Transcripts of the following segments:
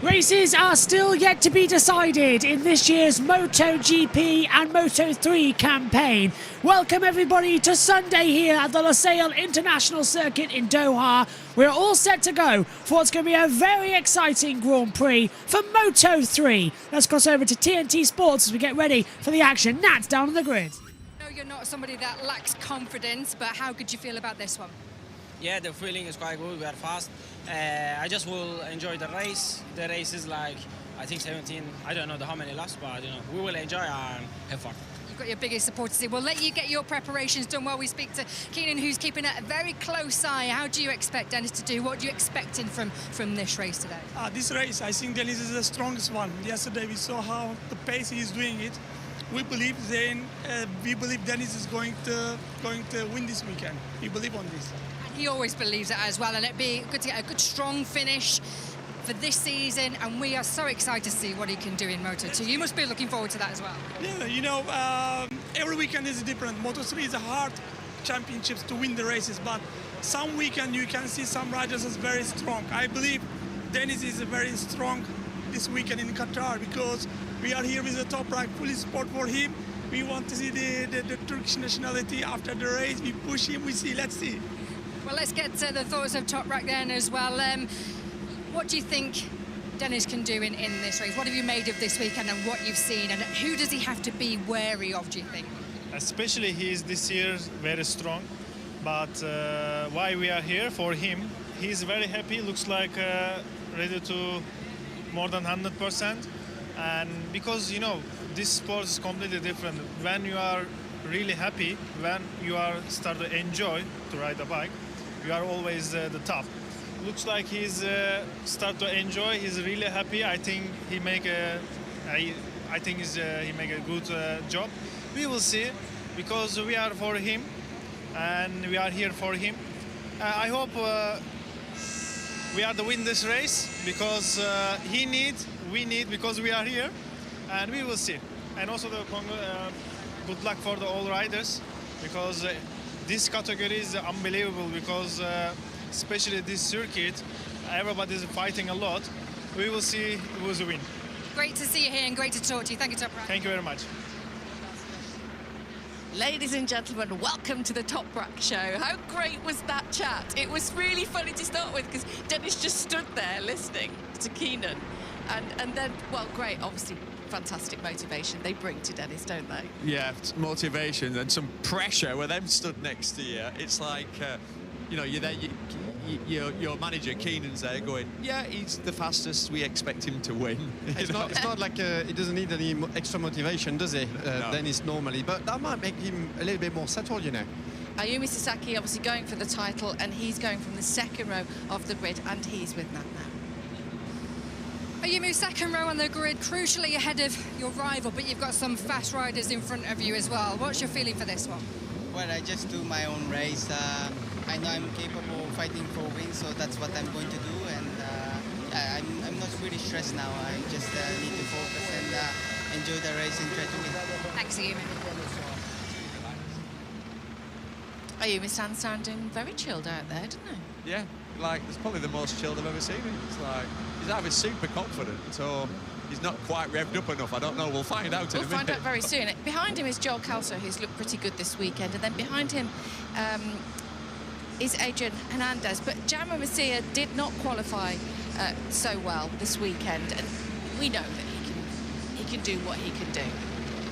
Races are still yet to be decided in this year's MotoGP and Moto3 campaign. Welcome everybody to Sunday here at the Losail International Circuit in Doha. We're all set to go for what's going to be a very exciting Grand Prix for Moto3. Let's cross over to TNT Sports as we get ready for the action. Nat's down on the grid. I know you're not somebody that lacks confidence, but how could you feel about this one? Yeah, the feeling is quite good. We are fast. I just will enjoy the race. The race is like, I think 17. I don't know how many laps, but we will enjoy and have fun. You've got your biggest supporters here. We'll let you get your preparations done while we speak to Keenan, who's keeping a very close eye. How do you expect Dennis to do? What do you expect from this race today? This race, I think Dennis is the strongest one. Yesterday we saw how the pace he's doing it. We believe Dennis is going to win this weekend. We believe on this. He always believes it as well, and it'd be good to get a good strong finish for this season, and we are so excited to see what he can do in Moto2. You must be looking forward to that as well. Yeah, every weekend is different. Moto3 is a hard championships to win the races, but some weekend you can see some riders is very strong. I believe Dennis is very strong this weekend in Qatar because we are here with the Top Rank, fully support for him. We want to see the Turkish nationality after the race. We push him, we see, let's see. Well, let's get to the thoughts of Top Rank then as well. What do you think Dennis can do in this race? What have you made of this weekend and what you've seen? And who does he have to be wary of, do you think? Especially he is this year very strong. But why we are here for him, he's very happy, looks like ready to more than 100%. And because, this sport is completely different. When you are really happy, when you are start to enjoy to ride a bike, you are always the top. Looks like he's start to enjoy. He's really happy. I think he make a good job. We will see, because we are for him, and we are here for him. I hope we are to win this race, because we need, because we are here, and we will see. And also good luck for all riders, because this category is unbelievable, because especially this circuit, everybody is fighting a lot. We will see who's the win. Great to see you here and great to talk to you. Thank you, Top Rank. Thank you very much. Ladies and gentlemen, welcome to the Top Rank show. How great was that chat? It was really funny to start with, because Dennis just stood there listening to Keenan. And then, well, great, obviously, fantastic motivation they bring to Dennis, don't they? Yeah, motivation and some pressure with them stood next to you. It's like, you're there, your manager, Keenan's there going, yeah, he's the fastest, we expect him to win. It's not like he doesn't need any extra motivation, does he, No. Dennis, normally? But that might make him a little bit more settled, Ayumi Sasaki obviously going for the title, and he's going from the second row of the grid, and he's with Nat now. Ayumu, second row on the grid, crucially ahead of your rival, but you've got some fast riders in front of you as well. What's your feeling for this one? Well, I just do my own race. I know I'm capable of fighting for wins, so that's what I'm going to do. And yeah, I'm not really stressed now. I just need to focus and enjoy the race and try to win. Thanks, Ayumi. Ayumi sounding very chilled out there, didn't he? Yeah, like, it's probably the most chilled I've ever seen him. It's like, he's either super confident, or he's not quite revved up enough. I don't know, we'll find out in a minute. We'll find out very soon. Behind him is Joel Calso, who's looked pretty good this weekend, and then behind him is Adrian Hernandez. But Jaume Masia did not qualify so well this weekend, and we know that he can do what he can do.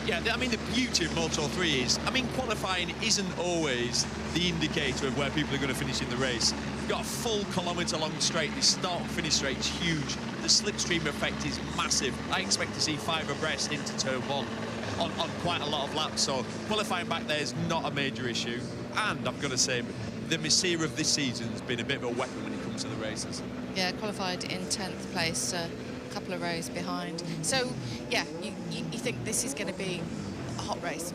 Yeah, I mean, the beauty of Moto3 is, qualifying isn't always the indicator of where people are going to finish in the race. You've got a full kilometre-long straight. The start-finish straight is huge. The slipstream effect is massive. I expect to see 5 abreast into turn 1 on quite a lot of laps. So qualifying back there is not a major issue. And I've got to say, the Masia of this season has been a bit of a weapon when it comes to the races. Yeah, qualified in 10th place. Couple of rows behind. So, yeah, you think this is going to be a hot race?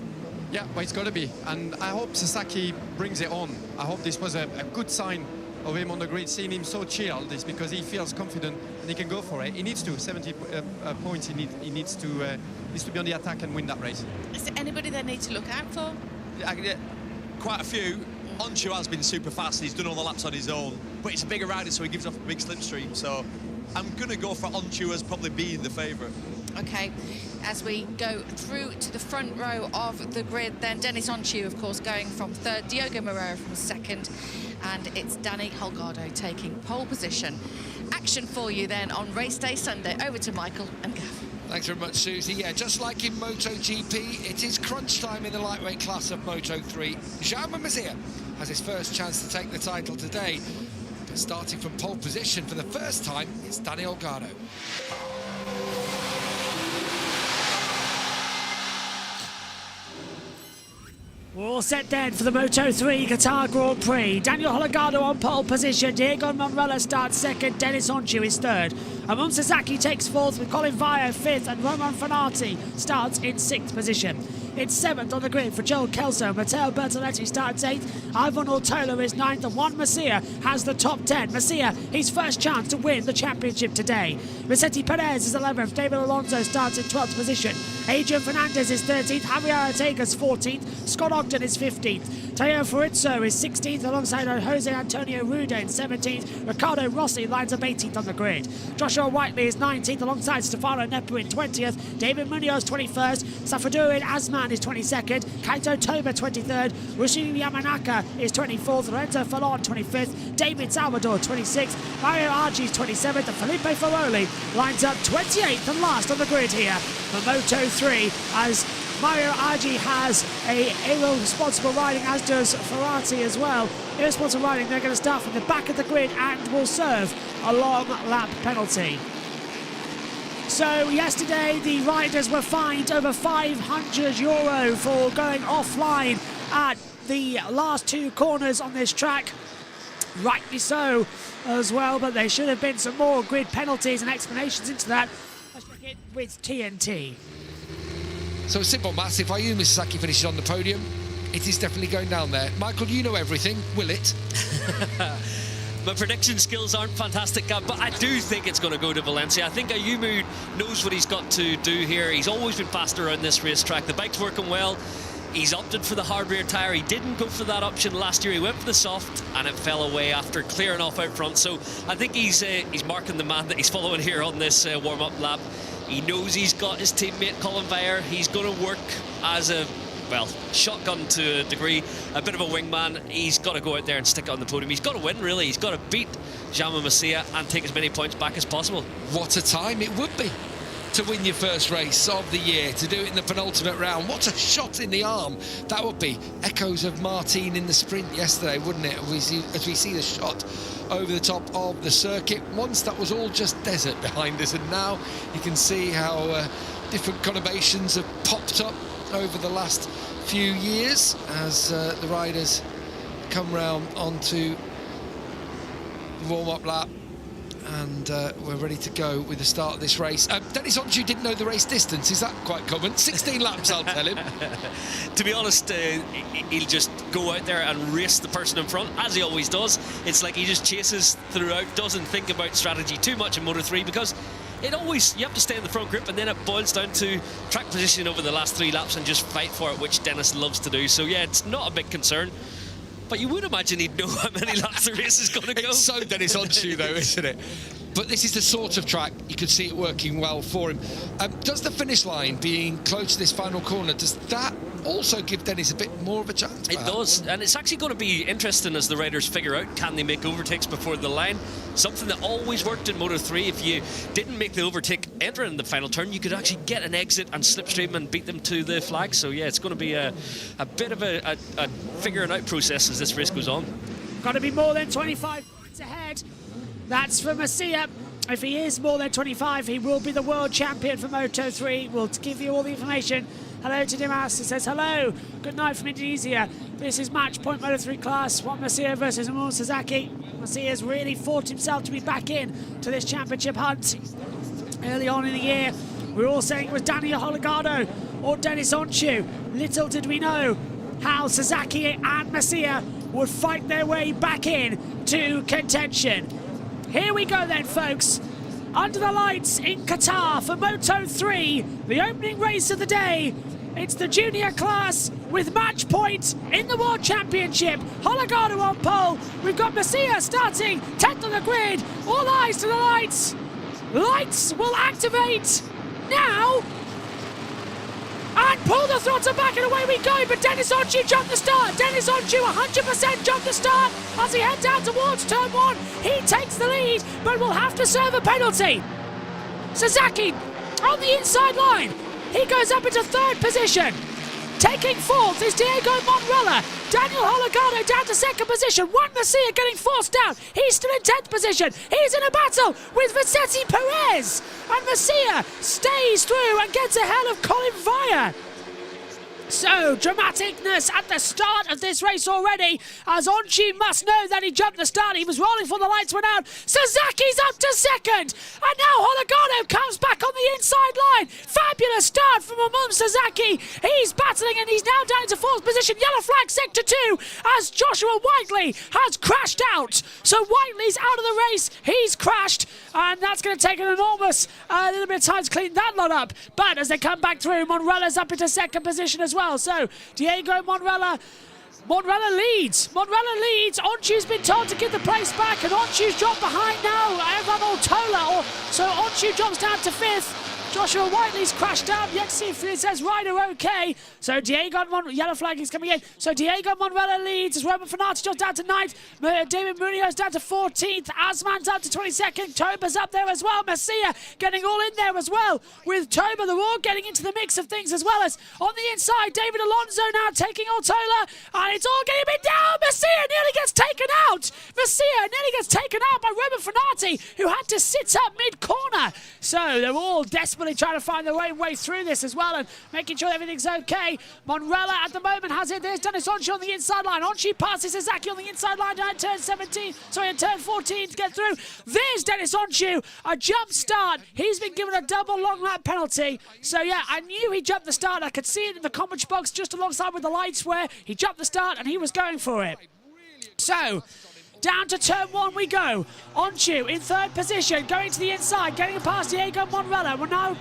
Yeah, well, it's got to be. And I hope Sasaki brings it on. I hope this was a good sign of him on the grid. Seeing him so chilled is because he feels confident and he can go for it. He needs to. 70 points. He needs to be on the attack and win that race. Is there anybody they need to look out for? Quite a few. Onchu has been super fast. He's done all the laps on his own. But it's a bigger rider, so he gives off a big slipstream. So I'm going to go for Onchu as probably being the favourite. Okay, as we go through to the front row of the grid, then Dennis Onchu, of course, going from third, Diogo Moreira from second, and it's Danny Holgado taking pole position. Action for you then on race day Sunday. Over to Michael and Gav. Thanks very much, Susie. Yeah, just like in MotoGP, it is crunch time in the lightweight class of Moto3. Jaume Masia has his first chance to take the title today. But starting from pole position for the first time, it's Danny Holgado. We're all set then for the Moto3 Qatar Grand Prix. Daniel Holgado on pole position. Diego Monrella starts second. Dennis Onchu is third. Amon Sasaki takes fourth with Colin Vaio fifth, and Roman Fanati starts in sixth position. It's seventh on the grid for Joel Kelso. Matteo Bertoletti starts eighth. Ivan Ortola is ninth, and Juan Masia has the top 10. Masia, his first chance to win the championship today. Vicente Perez is 11th. David Alonso starts in 12th position. Adrian Fernandez is 13th. Javier Ortega's 14th. Scott Ogden is 15th. Teo Fiorizzo is 16th alongside Jose Antonio Ruda in 17th. Ricardo Rossi lines up 18th on the grid. Joshua Whiteley is 19th alongside Stefano Nepo in 20th. David Munoz 21st. Safadurin Asman is 22nd. Kaito Toba 23rd. Rushi Yamanaka is 24th. Lorenzo Fallon 25th. David Salvador 26th. Mario Argi is 27th. And Felipe Ferroli lines up 28th and last on the grid here for Moto3, as Mario Argi has a irresponsible riding, as does Ferrati as well. Irresponsible riding, they're going to start from the back of the grid and will serve a long lap penalty. So yesterday the riders were fined over €500 for going offline at the last two corners on this track. Rightly so as well, but there should have been some more grid penalties and explanations into that. Let's check it with TNT. So simple maths, if Ayumu Sasaki finishes on the podium, it is definitely going down there. Michael, you know everything, will it? My prediction skills aren't fantastic, Gav, but I do think it's going to go to Valencia. I think Ayumu knows what he's got to do here. He's always been fast around this racetrack. The bike's working well. He's opted for the hard rear tyre. He didn't go for that option last year. He went for the soft, and it fell away after clearing off out front. So I think he's marking the man that he's following here on this warm-up lap. He knows he's got his teammate Colin Vaio. He's going to work as a, well, shotgun to a degree, a bit of a wingman. He's got to go out there and stick it on the podium. He's got to win, really. He's got to beat Jaume Masia and take as many points back as possible. What a time it would be to win your first race of the year, to do it in the penultimate round. What a shot in the arm that would be. Echoes of Martin in the sprint yesterday, wouldn't it? As we see the shot over the top of the circuit. Once that was all just desert behind us, and now you can see how different conurbations have popped up over the last few years as the riders come round onto the warm-up lap. And we're ready to go with the start of this race. Dennis Onchu didn't know the race distance. Is that quite common? 16 laps, I'll tell him. To be honest, he'll just go out there and race the person in front, as he always does. It's like he just chases throughout, doesn't think about strategy too much in Moto3, because it always, you have to stay in the front grip, and then it boils down to track position over the last 3 laps and just fight for it, which Dennis loves to do. So yeah, it's not a big concern. But you would imagine he'd know how many laps the race is going to go. It's so Dennis Onchu, though, isn't it? But this is the sort of track you could see it working well for him. Does the finish line being close to this final corner, does that also give Dennis a bit more of a chance? It does, and it's actually going to be interesting as the riders figure out, can they make overtakes before the line? Something that always worked in Moto3. If you didn't make the overtake entering the final turn, you could actually get an exit and slipstream and beat them to the flag. So yeah, it's going to be a bit of a figuring out process as this race goes on. Got to be more than 25 points ahead. That's for Masia. If he is more than 25, he will be the world champion for Moto3. We'll give you all the information. Hello to Dimas, he says hello. Good night from Indonesia. This is match point Moto3 class. Juan Masia versus Amon Sasaki. Masia's really fought himself to be back in to this championship hunt. Early on in the year, we were all saying it was Daniel Holgado or Dennis Onchu. Little did we know how Sasaki and Masia would fight their way back in to contention. Here we go then, folks. Under the lights in Qatar for Moto3, the opening race of the day. It's the junior class with match point in the World Championship. Holgado on pole. We've got Masia starting 10th on the grid. All eyes to the lights. Lights will activate now. And pull the throttle back and away we go, but Dennis Onchu jumped the start. Dennis Onchu 100% jumped the start as he heads down towards turn 1. He takes the lead, but will have to serve a penalty. Sasaki on the inside line. He goes up into 3rd position. Taking 4th is Diego Monrella. Daniel Hologado down to 2nd position. Juan Masia getting forced down. He's still in 10th position. He's in a battle with Vicente Perez. And Masia stays through and gets ahead of Colin Vire. So, dramaticness at the start of this race already, as Onchu must know that he jumped the start. He was rolling before the lights went out. Sasaki's up to 2nd, and now Hologado comes back on the inside line. Fabulous start from Amon Sasaki. He's battling, and he's now down into 4th position. Yellow flag sector 2, as Joshua Whiteley has crashed out. So Whiteley's out of the race. He's crashed, and that's going to take an enormous little bit of time to clean that lot up. But as they come back through, Monrella's up into 2nd position as well. So Diego Monrella leads. Onchu's been told to give the place back, and Onchu's dropped behind now. Evan Ortola, so Onchu drops down to 5th. Joshua Whiteley's crashed out. Yet to see if it says rider okay. So yellow flag is coming in. So Diego Monrella leads as Roman Fanati drops down to 9th. David Munoz down to 14th. Asman's up to 22nd. Toba's up there as well. Masia getting all in there as well. With Toba, they're all getting into the mix of things as well as on the inside. David Alonso now taking Ortola. And it's all getting a bit down. Masia nearly gets taken out. Masia nearly gets taken out by Roman Fanati, who had to sit up mid-corner. So they're all desperately trying to find their way through this as well and making sure everything's okay. Monrella at the moment has it. There's Dennis Onchu on the inside line. Onchu passes Sasaki on the inside line down turn 14 to get through. There's Dennis Onchu, a jump start. He's been given a double long lap penalty. So yeah, I knew he jumped the start. I could see it in the commentary box just alongside with the lights where he jumped the start and he was going for it. So down to turn 1 we go. Onchu in 3rd position, going to the inside, getting past Diego Monrella. We're now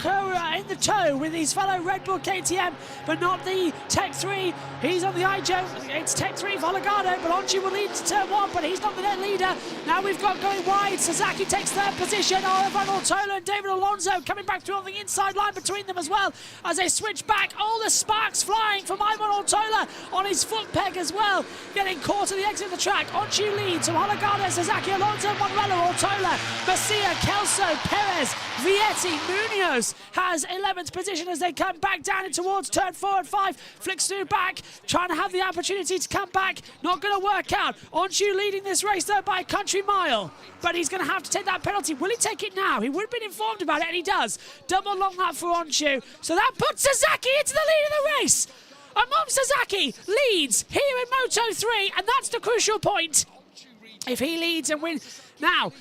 in the tow with his fellow Red Bull KTM, but not the Tech 3. He's on the IJO. It's Tech 3 Volgado, but Onchu will lead to turn 1, but he's not the net leader. Now we've got going wide. Sasaki takes 3rd position. Ivan Ortola and David Alonso coming back through on the inside line between them as well as they switch back. All the sparks flying from Ivan Ortola on his foot peg as well, getting caught at the exit of the track. Onchu leads. Hologado, Sasaki, Alonso, Monrella, Ortola, Masia, Kelso, Perez, Vietti, Munoz has 11th position as they come back down in towards turn 4 and 5. Flicks through back, trying to have the opportunity to come back. Not going to work out. Onchu leading this race though by a country mile. But he's going to have to take that penalty. Will he take it now? He would have been informed about it, and he does. Double long lap for Onchu. So that puts Sasaki into the lead of the race. Amon Sasaki leads here in Moto3, and that's the crucial point. If he leads and wins now,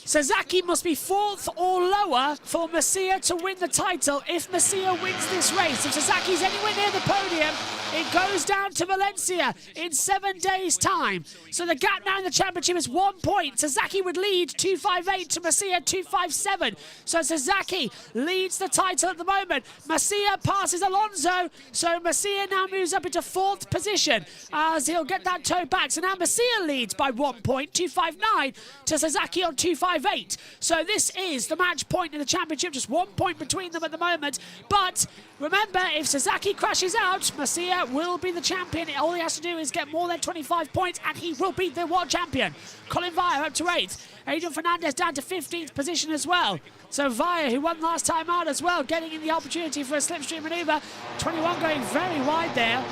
Sasaki must be 4th or lower for Masia to win the title if Masia wins this race. If Sasaki's anywhere near the podium, it goes down to Valencia in 7 days' time. So the gap now in the championship is 1 point. Sasaki would lead 2.58 to Masia 2.57. So Sasaki leads the title at the moment. Masia passes Alonso. So Masia now moves up into 4th position as he'll get that toe back. So now Masia leads by 1 point, 2.59 to Sasaki on 2.58. So this is the match point in the championship, just 1 point between them at the moment. But remember, if Sasaki crashes out, Masia will be the champion. All he has to do is get more than 25 points and he will be the world champion. Colin Vire up to 8th. Adrian Fernandez down to 15th position as well. So Vire, who won last time out as well, getting in the opportunity for a slipstream manoeuvre. 21 going very wide there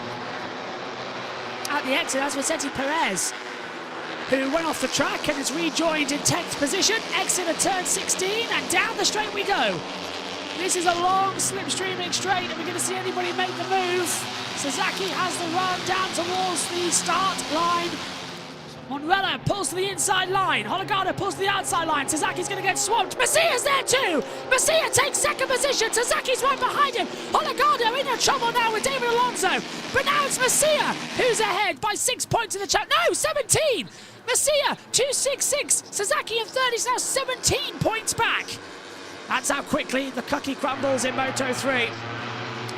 at the exit. That's Vicente Perez, who went off the track and is rejoined in 10th position. Exit at turn 16 and down the straight we go. This is a long slipstreaming straight, and we're going to see anybody make the move. Sasaki has the run down towards the start line. Monrella pulls to the inside line. Hologado pulls to the outside line. Sasaki's going to get swamped. Masia's there too. Masia takes 2nd position. Sasaki's right behind him. Hologado in trouble now with David Alonso. But now it's Masia who's ahead by 6 points in the chat. No, 17. Masia, 2.66. Sasaki in 30 is now 17 points back. That's how quickly the cookie crumbles in Moto3.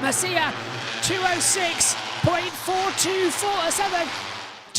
Masia, 206.4247.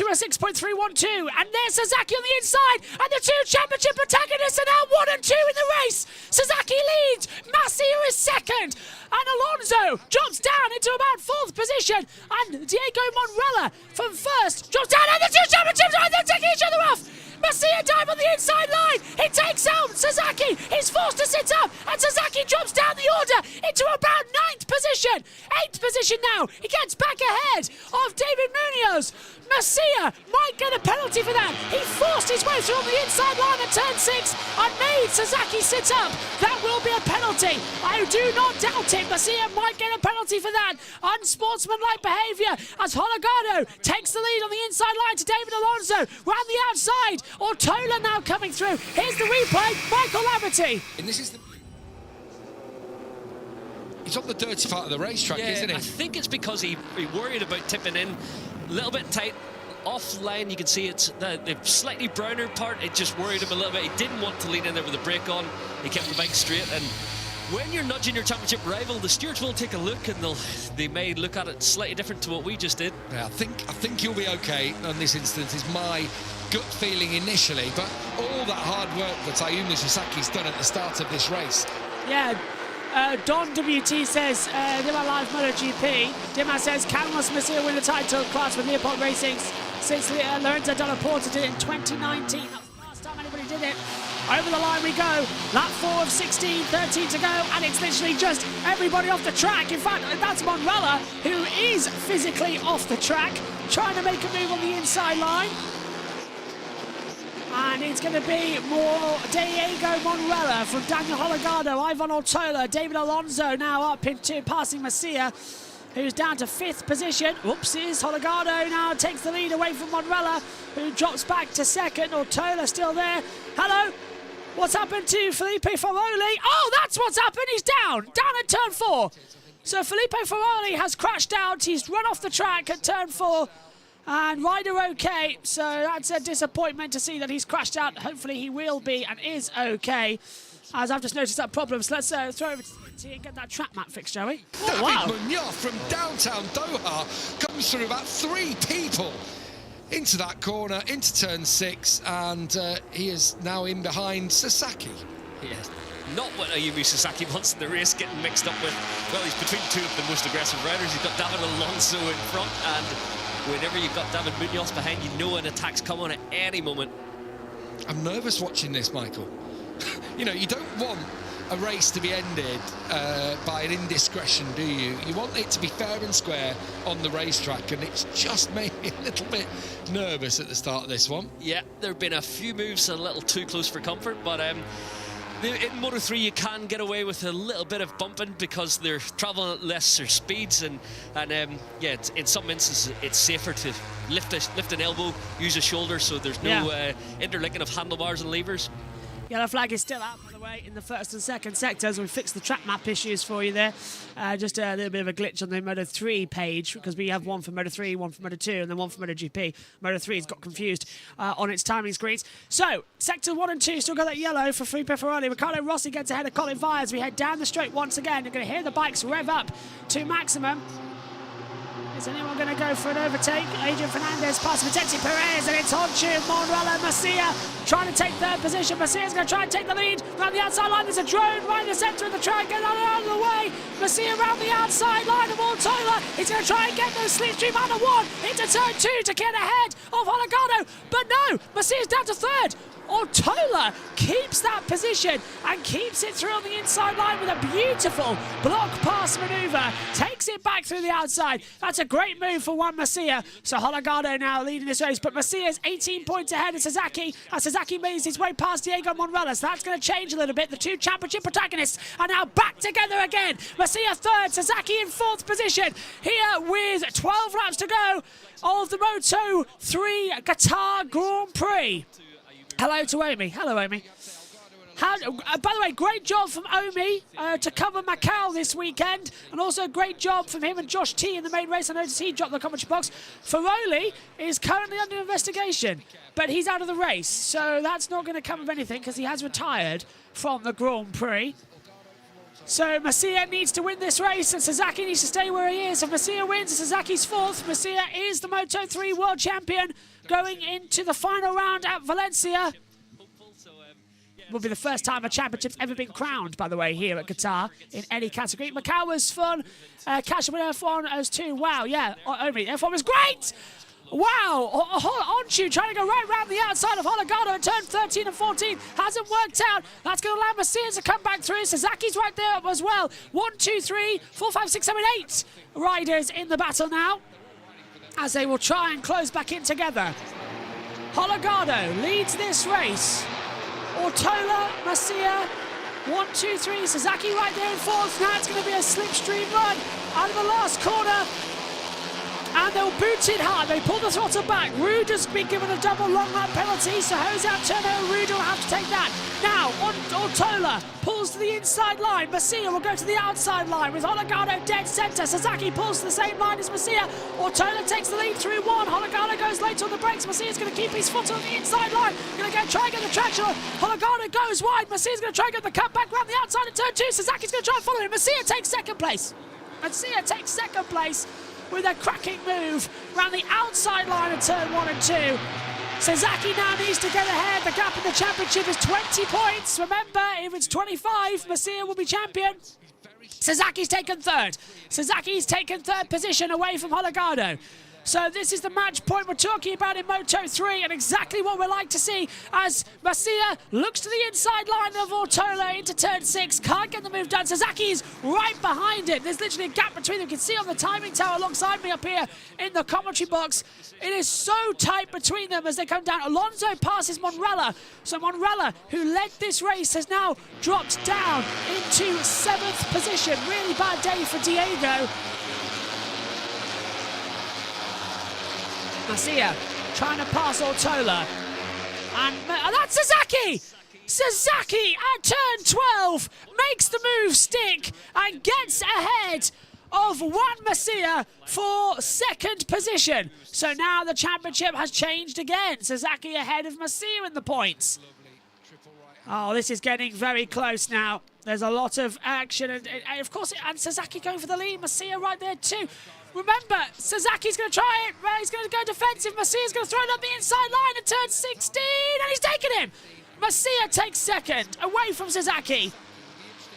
to a 6.312. And there's Sasaki on the inside. And the two championship protagonists are now 1 and 2 in the race. Sasaki leads. Masia is second. And Alonso drops down into about 4th position. And Diego Monrella from first drops down. And the two championships are taking each other off. Masia dive on the inside line. He takes out Sasaki. He's forced to sit up. And Sasaki drops down the order into about 9th position. 8th position now. He gets back ahead of David Munoz. Masia might get a penalty for that. He forced his way through on the inside line at turn 6 and made Sasaki sit up. That will be a penalty. I do not doubt it. Masia might get a penalty for that. Unsportsmanlike behaviour as Hologado takes the lead on the inside line to David Alonso. Round the outside. Ortola now coming through. Here's the replay. Michael Laverty. And this is the... He's on the dirty part of the racetrack, isn't he? I think it's because he worried about tipping in. A little bit tight, offline. You can see it's the slightly browner part. It just worried him a little bit. He didn't want to lean in there with the brake on. He kept the bike straight. And when you're nudging your championship rival, the stewards will take a look, and they may look at it slightly different to what we just did. Yeah, I think you'll be okay on this instance. Is my gut feeling initially, but all that hard work that Ayumu Sasaki's done at the start of this race. Yeah. Don WT says, Dima Live MotoGP. Dima says, Carlos Masia win the title class with Leopold Racing since Lorenzo Della Porta did it in 2019. That was the last time anybody did it. Over the line we go. Lap 4 of 16, 13 to go, and it's literally just everybody off the track. In fact, that's Monrella, who is physically off the track, trying to make a move on the inside line. And it's going to be more Diego Monrella from Daniel Hologado, Ivan Ortola, David Alonso now up into passing Masia, who's down to 5th position. Whoopsies, Hologado now takes the lead away from Monrella, who drops back to 2nd. Ortola still there. Hello? What's happened to Felipe Ferroli? Oh, that's what's happened. He's down at turn 4. So Felipe Ferroli has crashed out. He's run off the track at turn 4. And rider okay, so that's a disappointment to see that he's crashed out. Hopefully he will be and is okay, as I've just noticed that problem. So let's throw over to and get that track map fixed, shall we? Oh, wow. David Munoz from downtown Doha comes through about 3 people into that corner, into turn 6, and he is now in behind Sasaki. Yes. Not what Ayumu Sasaki wants in the race, getting mixed up with, well, he's between 2 of the most aggressive riders. He's got David Alonso in front, and whenever you've got David Munoz behind, you know an attack's coming at any moment. I'm nervous watching this, Michael. You know, you don't want a race to be ended by an indiscretion, do you? You want it to be fair and square on the racetrack, and it's just made me a little bit nervous at the start of this one. Yeah, there have been a few moves a little too close for comfort, but in Moto3 you can get away with a little bit of bumping because they're traveling at lesser speeds, and yeah, in some instances it's safer to lift an elbow, use a shoulder, so there's no interlinking of handlebars and levers. Yellow flag is still out, by the way, in the 1st and 2nd sectors. We fixed the track map issues for you there. Just a little bit of a glitch on the Moto3 page, because we have one for Moto3, one for Moto2, and then one for MotoGP. Moto3's got confused on its timing screens. So, sector 1 and 2 still got that yellow for Felipe Ferrari. Ricardo Rossi gets ahead of Colin Vire as we head down the straight once again. You're going to hear the bikes rev up to maximum. Is anyone going to go for an overtake? Adrian Fernandez past Vitesse Perez, and it's on to Monrella. Masia trying to take 3rd position. Masia's going to try and take the lead. Around the outside line, there's a drone right in the centre of the track. Get out of the way. Masia around the outside line of Ortola. He's going to try and get the slipstream out of 1 into turn 2 to get ahead of Hologado. But no, Masia's down to 3rd. Ortola keeps that position and keeps it through on the inside line with a beautiful block pass manoeuvre. Takes it back through the outside. That's a great move for Juan Masia. So Hologado now leading this race, but Masia's 18 points ahead of Sasaki. As Sasaki makes his way past Diego Monrella, so that's going to change a little bit. The 2 championship protagonists are now back together again. Masia 3rd, Sasaki in 4th position. Here with 12 laps to go of the Moto3 Qatar Grand Prix. Hello to Omi. Hello, Omi. By the way, great job from Omi to cover Macau this weekend, and also great job from him and Josh T in the main race. I noticed he dropped the commentary box. Ferroli is currently under investigation, but he's out of the race, so that's not going to come of anything because he has retired from the Grand Prix. So Masia needs to win this race and Sasaki needs to stay where he is. If Masia wins, Sasaki's fourth. Masia is the Moto3 world champion going into the final round at Valencia. Will be the first time a championship's ever been crowned, by the way, here at Qatar in any category. Macau was fun. Catching with F1 as two. Wow, yeah. F1 was great. Wow. Onchu trying to go right round the outside of Hologado in turn 13 and 14. Hasn't worked out. That's going to allow Masia to come back through. Sasaki's right there as well. 1, 2, 3, 4, 5, 6, 7, 8 riders in the battle now as they will try and close back in together. Hologado leads this race. Ortola, Masia, 1, 2, 3, Sasaki right there in fourth. Now it's going to be a slipstream run out of the last corner. And they'll boot it hard. They pull the throttle back. Rude has been given a double long lap penalty, so Jose Antonio Rude will have to take that. Now, Ortola pulls to the inside line. Masia will go to the outside line with Hologado dead centre. Sasaki pulls to the same line as Masia. Ortola takes the lead through one. Hologado goes late on the brakes. Masia's going to keep his foot on the inside line. Going to try and get the traction on. Hologado goes wide. Masia's going to try and get the cut back round the outside in turn two. Sasaki's going to try and follow him. Masia takes second place. Masia takes second place with a cracking move around the outside line of turn 1 and 2. Sasaki now needs to get ahead. The gap in the championship is 20 points. Remember, if it's 25, Masia will be champion. Sasaki's taken third. Sasaki's taken third position away from Hologado. So this is the match point we're talking about in Moto3 and exactly what we like to see as Masia looks to the inside line of Ortola into turn 6. Can't get the move done. Sasaki's right behind it. There's literally a gap between them. You can see on the timing tower alongside me up here in the commentary box. It is so tight between them as they come down. Alonso passes Monrella. So Monrella, who led this race, has now dropped down into 7th position. Really bad day for Diego. Masia trying to pass Ortola. And that's Sasaki! Sasaki at turn 12 makes the move stick and gets ahead of Juan Masia for second position. So now the championship has changed again. Sasaki ahead of Masia in the points. Oh, this is getting very close now. There's a lot of action and of course, and Sasaki going for the lead. Masia right there too. Remember, Sasaki's going to try it. He's going to go defensive. Masia's going to throw it up the inside line and turn 16, and he's taken him. Masia takes second, away from Sasaki.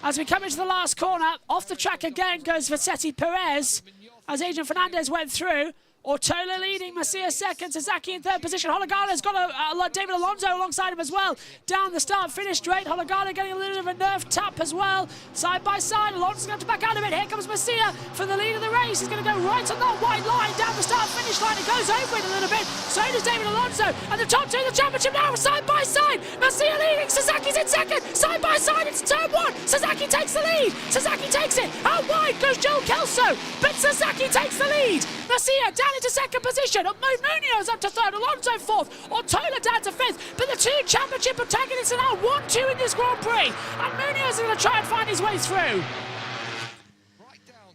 As we come into the last corner, off the track again goes Vassetti Perez, as Adrian Fernandez went through. Ortola leading, Masia second, Sasaki in third position. Hologada's got David Alonso alongside him as well. Down the start-finish straight. Hologada getting a little bit of a nerve tap as well. Side by side, Alonso's going to back out of it. Here comes Masia for the lead of the race. He's going to go right on that white line down the start-finish line. It goes over it a little bit. So does David Alonso. And the top two of the championship now side by side. Masia leading, Sasaki's in second. Side by side, it's turn 1. Sasaki takes the lead. Sasaki takes it. Out wide goes Joel Kelso. But Sasaki takes the lead. Masia down into second position. Munoz up to third. Alonso fourth. Ortola down to fifth. But the two championship antagonists are now 1-2 in this Grand Prix. And Munoz is going to try and find his way through.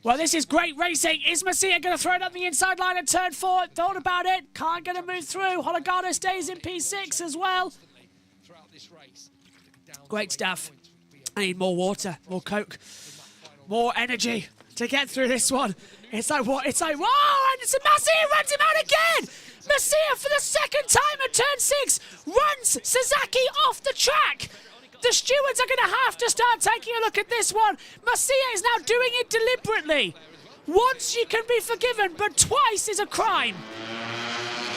Well, this is great racing. Is Masia going to throw it up the inside line at turn 4? Thought about it. Can't get a move through. Hologado stays in P6 as well. Great stuff. I need more water, more Coke, more energy to get through this one. It's like, what? It's like, whoa! And it's Masia runs him out again! Masia, for the second time at turn 6, runs Sasaki off the track. The stewards are going to have to start taking a look at this one. Masia is now doing it deliberately. Once you can be forgiven, but twice is a crime.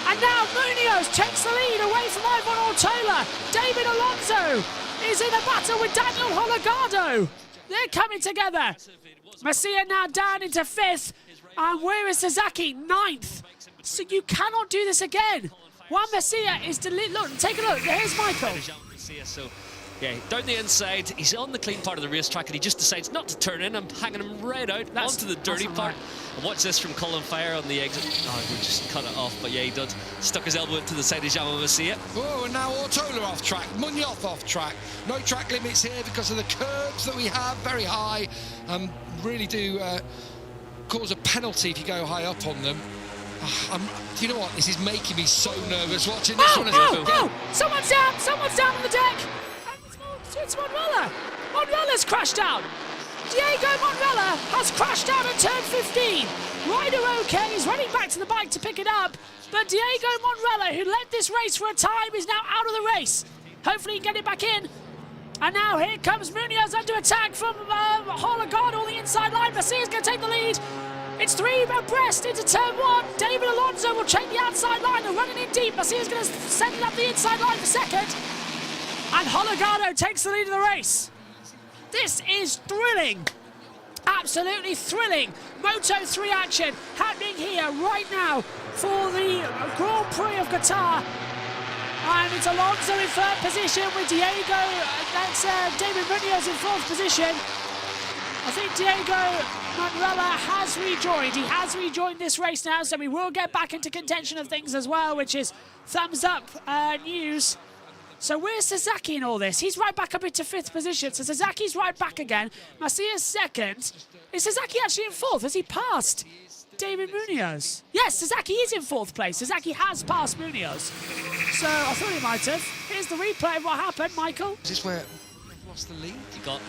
And now Munoz takes the lead away from Ivan Ortola. David Alonso is in a battle with Daniel Hologado. They're coming together. Masia now down into 5th. And where is Sasaki? 9th. So you cannot do this again. Juan Masia is look, take a look. Here's Michael. So, yeah, down the inside, he's on the clean part of the racetrack and he just decides not to turn in. I'm hanging him right out onto the dirty part. And watch this from Colin Fire on the exit. Oh, we just cut it off, but yeah, he did. Stuck his elbow into the side of Juan Masia. Oh, and now Ortola off track, Munoz off track. No track limits here because of the curbs that we have, very high. Really do cause a penalty if you go high up on them. Do you know what? This is making me so nervous watching this one as well. Oh! Someone's down on the deck. And it's Monrella. Monrella's crashed out. Diego Monrella has crashed out at turn 15. Ryder okay is running back to the bike to pick it up, but Diego Monrella, who led this race for a time, is now out of the race. Hopefully he can get it back in. And now here comes Munoz under attack from Holagard on the inside line. Macia's going to take the lead. It's 3 abreast into turn 1. David Alonso will check the outside line. They're running in deep. Macia's going to send it up the inside line for second. And Holagard takes the lead of the race. This is thrilling. Absolutely thrilling. Moto3 action happening here right now for the Grand Prix of Qatar. And it's Alonso in third position with Diego, that's David Munoz in fourth position. I think Diego Monrella has rejoined. He has rejoined this race now, so we will get back into contention of things as well, which is thumbs up news. So where's Sasaki in all this? He's right back up into fifth position, so Sasaki's right back again. Macia's second. Is Sasaki actually in fourth? Has he passed David Munoz? Yes, Sasaki is in fourth place. Sasaki has passed Munoz. So I thought he might have. Here's the replay of what happened, Michael. Is this where he lost the lead? He got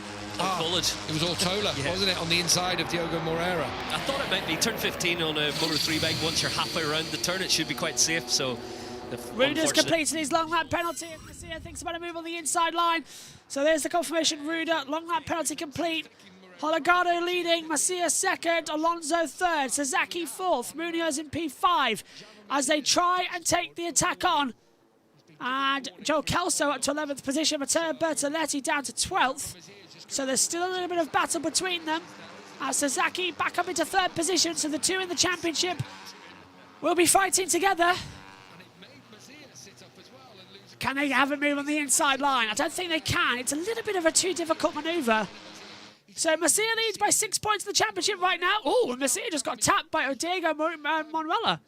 bullet. It was Ortola, wasn't it, on the inside of Diogo Moreira? I thought it might be turn 15 on a Moto3 bike. Once you're halfway around the turn, it should be quite safe. So Ruder's completing his long lap penalty. Macia thinks about a move on the inside line. So there's the confirmation. Ruder, long lap penalty complete. Holagard leading, Macia second, Alonso third, Sasaki fourth, Munoz in P5 as they try and take the attack on. And Joe Kelso up to 11th position, Matteo Bertoletti down to 12th. So there's still a little bit of battle between them. Sasaki back up into third position, so the two in the championship will be fighting together. Can they have a move on the inside line? I don't think they can. It's a little bit of a too difficult manoeuvre. So Macia leads by 6 points in the championship right now. Oh, and Macia just got tapped by Diego Monrella.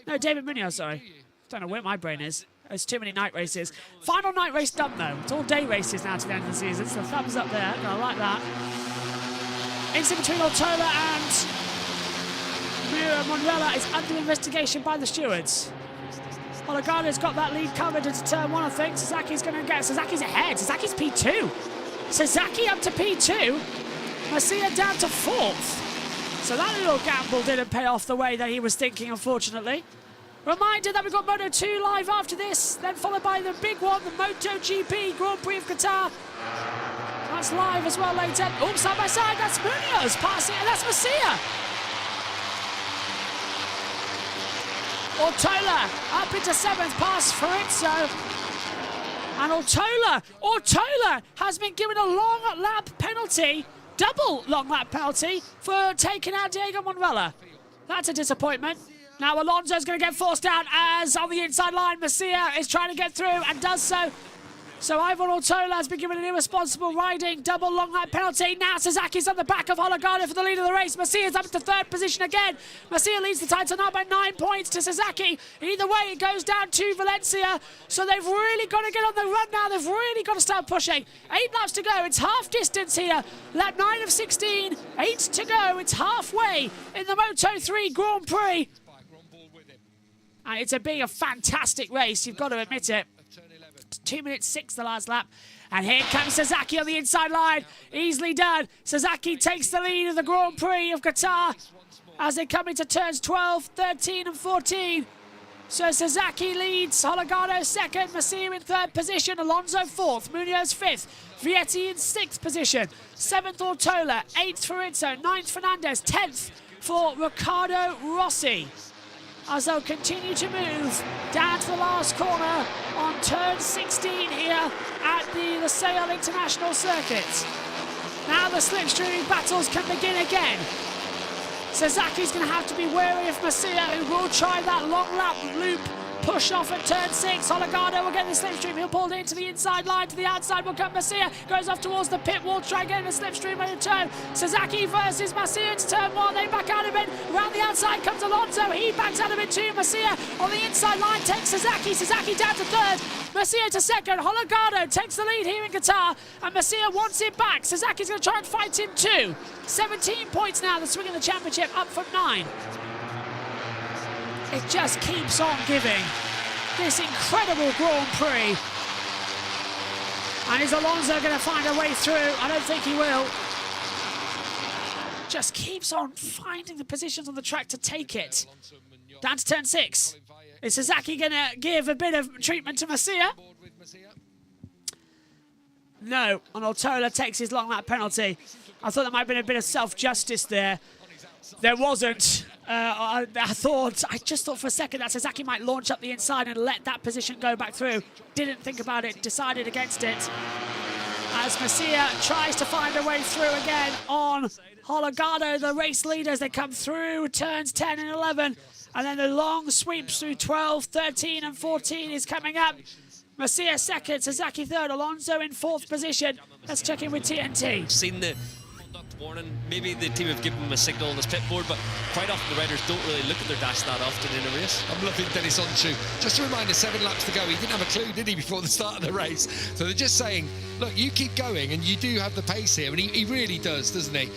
No, David Munoz, sorry. Don't know where my brain is. There's too many night races. Final night race done, though. It's all day races now to the end of the season, so thumbs up there. I like that. Incident between Ortola and Monrella is under investigation by the stewards. Holagard got that lead covered into turn 1, I think. Sasaki's going to get... Sasaki's ahead. Sasaki's P2. Sasaki up to P2. Macia down to 4th. So that little gamble didn't pay off the way that he was thinking, unfortunately. Reminder that we've got Moto2 live after this, then followed by the big one, the MotoGP Grand Prix of Qatar. That's live as well later. Oh, side by side, that's Munoz passing, and that's Macia. Ortola up into 7th, past Farizzo. And Ortola has been given a long lap penalty, double long lap penalty, for taking out Diego Monrella. That's a disappointment. Now Alonso's going to get forced out as on the inside line, Macia is trying to get through and does so. So Ivan Ortola has been given an irresponsible riding, double long lap penalty. Now Sasaki's on the back of Holagard for the lead of the race. Macia's up to 3rd position again. Macia leads the title now by 9 points to Sasaki. Either way, it goes down to Valencia. So they've really got to get on the run now. They've really got to start pushing. 8 laps to go. It's half distance here. Lap 9 of 16. 8 to go. It's halfway in the Moto3 Grand Prix. And it's being a fantastic race. You've got to admit it. 2 minutes 6 the last lap. And here comes Sasaki on the inside line. Easily done. Sasaki takes the lead of the Grand Prix of Qatar as they come into turns 12, 13 and 14. So Sasaki leads. Holagard 2nd. Macia in 3rd position. Alonso 4th. Munoz 5th. Vietti in 6th position. 7th Ortola. 8th Farizzo. 9th Fernandez. 10th for Riccardo Rossi. As they'll continue to move down to the last corner on turn 16 here at the Losail International Circuit. Now the slipstreaming battles can begin again. Sasaki's going to have to be wary of Macia, who will try that long lap loop push off at turn 6. Holagard will get the slipstream. He'll pull it into the inside line. To the outside will come Macia. Goes off towards the pit wall. Try getting the slipstream in return. Sasaki versus Macia into turn 1. They back out of it. Around the outside comes Alonso. He backs out of it too. Macia on the inside line takes Sasaki. Sasaki down to 3rd. Macia to 2nd. Holagard takes the lead here in Qatar. And Macia wants it back. Sasaki's going to try and fight him too. 17 points now. The swing in the championship up from 9. It just keeps on giving. This incredible Grand Prix. And is Alonso going to find a way through? I don't think he will. just keeps on finding the positions on the track to take it. Down to turn 6. Is Sasaki going to give a bit of treatment to Masia? No, and Ortola takes his long lap penalty. I thought there might have been a bit of self-justice there. There wasn't. I just thought for a second that Sasaki might launch up the inside and let that position go back through. Didn't think about it, decided against it. As Masia tries to find a way through again on Hologado, the race leaders. They come through turns 10 and 11. And then the long sweeps through 12, 13 and 14 is coming up. Masia second, Sasaki third, Alonso in 4th position. Let's check in with TNT. Seen the conduct warning. Maybe the team have given him a signal on his pit board, but quite often the riders don't really look at their dash that often in a race. I'm loving Dennis Onchu. Just a reminder, 7 laps to go. He didn't have a clue, did he, before the start of the race? So they're just saying, look, you keep going and you do have the pace here. And he really does, doesn't he?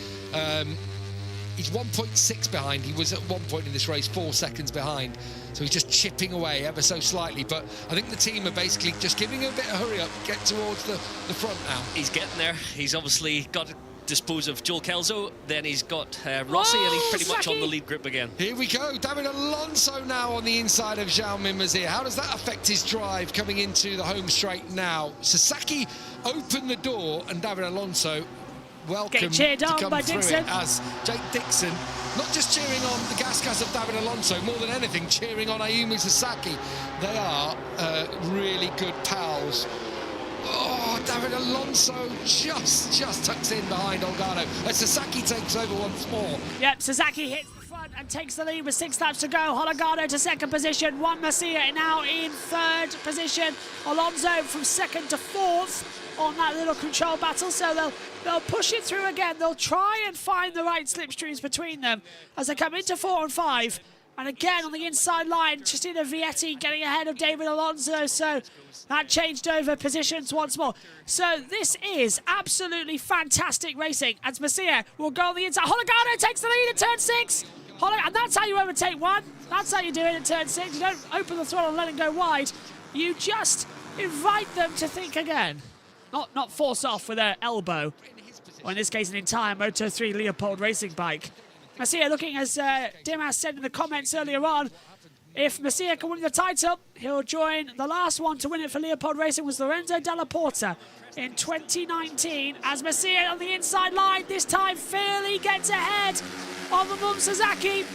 He's 1.6 behind. He was at one point in this race 4 seconds behind. So he's just chipping away ever so slightly. But I think the team are basically just giving him a bit of hurry up, get towards the front now. He's getting there. He's obviously got to dispose of Joel Kelso. Then he's got Rossi, and he's pretty much on the lead grip again. Here we go. David Alonso now on the inside of Xiaomi Masia. How does that affect his drive coming into the home straight now? Sasaki opened the door, and David Alonso welcome to come through it as Jake Dixon, not just cheering on the gas of David Alonso, more than anything cheering on Ayumu Sasaki. They are really good pals. Oh, David Alonso just tucks in behind Olgado as Sasaki takes over once more. Yep, Sasaki hits the front and takes the lead with 6 laps to go. Hologado to 2nd position. Juan Masia now in 3rd position. Alonso from 2nd to 4th on that little control battle, so they'll push it through again. They'll try and find the right slipstreams between them as they come into 4 and 5. And again on the inside line, Justina Vietti getting ahead of David Alonso, so that changed over positions once more. So this is absolutely fantastic racing, as Masia will go on the inside. Hologado takes the lead at turn 6. And that's how you overtake one. That's how you do it at turn 6. You don't open the throttle and let it go wide. You just invite them to think again. Not force off with their elbow, or in this case an entire Moto3 Leopold racing bike. Masia looking, as Dimas said in the comments earlier on, if Masia can win the title, he'll join the last one to win it for Leopold Racing was Lorenzo Dalla Porta in 2019, as Masia on the inside line, this time fairly gets ahead of Amum Sasaki.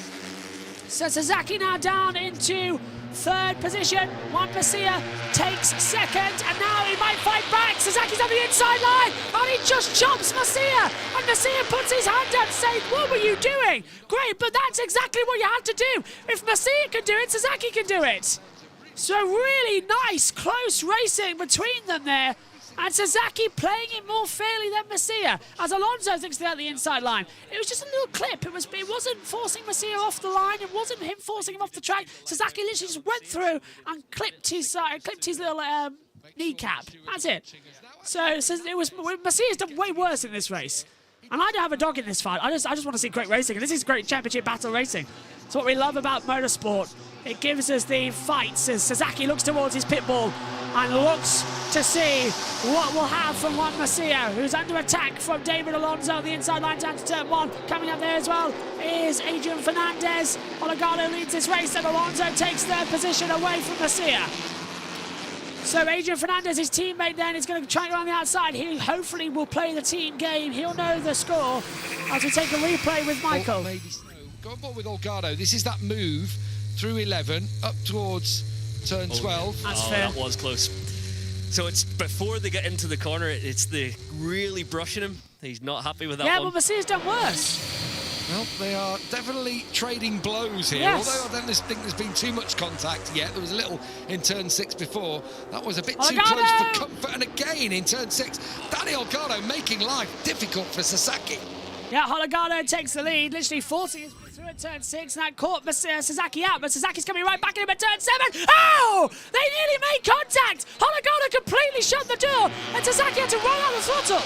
So Sasaki now down into 3rd position. Juan Masia takes 2nd, and now he might fight back. Sasaki's on the inside line, and he just chomps Masia. And Masia puts his hand up saying, what were you doing? Great, but that's exactly what you had to do. If Masia can do it, Sasaki can do it. So really nice, close racing between them there. And Sasaki playing it more fairly than Masia, as Alonso thinks they're at the inside line. It was just a little clip. It wasn't forcing Masia off the line. It wasn't him forcing him off the track. Sasaki literally just went through and clipped his little kneecap. That's it. So it was Masia's done way worse in this race. And I don't have a dog in this fight. I just want to see great racing. And this is great championship battle racing. It's what we love about motorsport. It gives us the fights as Sasaki looks towards his pit bull and looks to see what we'll have from Juan Masia, who's under attack from David Alonso on the inside line down to turn 1. Coming up there as well is Adrian Fernandez. Hologado leads this race, and Alonso takes 3rd position away from Masia. So Adrian Fernandez, his teammate then, is going to try and go on the outside. He hopefully will play the team game. He'll know the score as we take a replay with Michael. Go on board with Olgado. This is that move through 11 up towards turn 12. That's fair. That was close. So it's before they get into the corner, it's the really brushing him. He's not happy with that one. Yeah, but Masia's done worse. Well, they are definitely trading blows here. Yes. Although I don't think there's been too much contact yet. There was a little in turn 6 before. That was a bit too close for comfort. And again in turn 6, Danny Olgado making life difficult for Sasaki. Yeah, Hologado takes the lead, literally forcing his way through at turn 6, and that caught Sasaki out, but Sasaki's coming right back at him at turn 7. Oh! They nearly made contact! Hologado completely shut the door, and Sasaki had to roll out the throttle.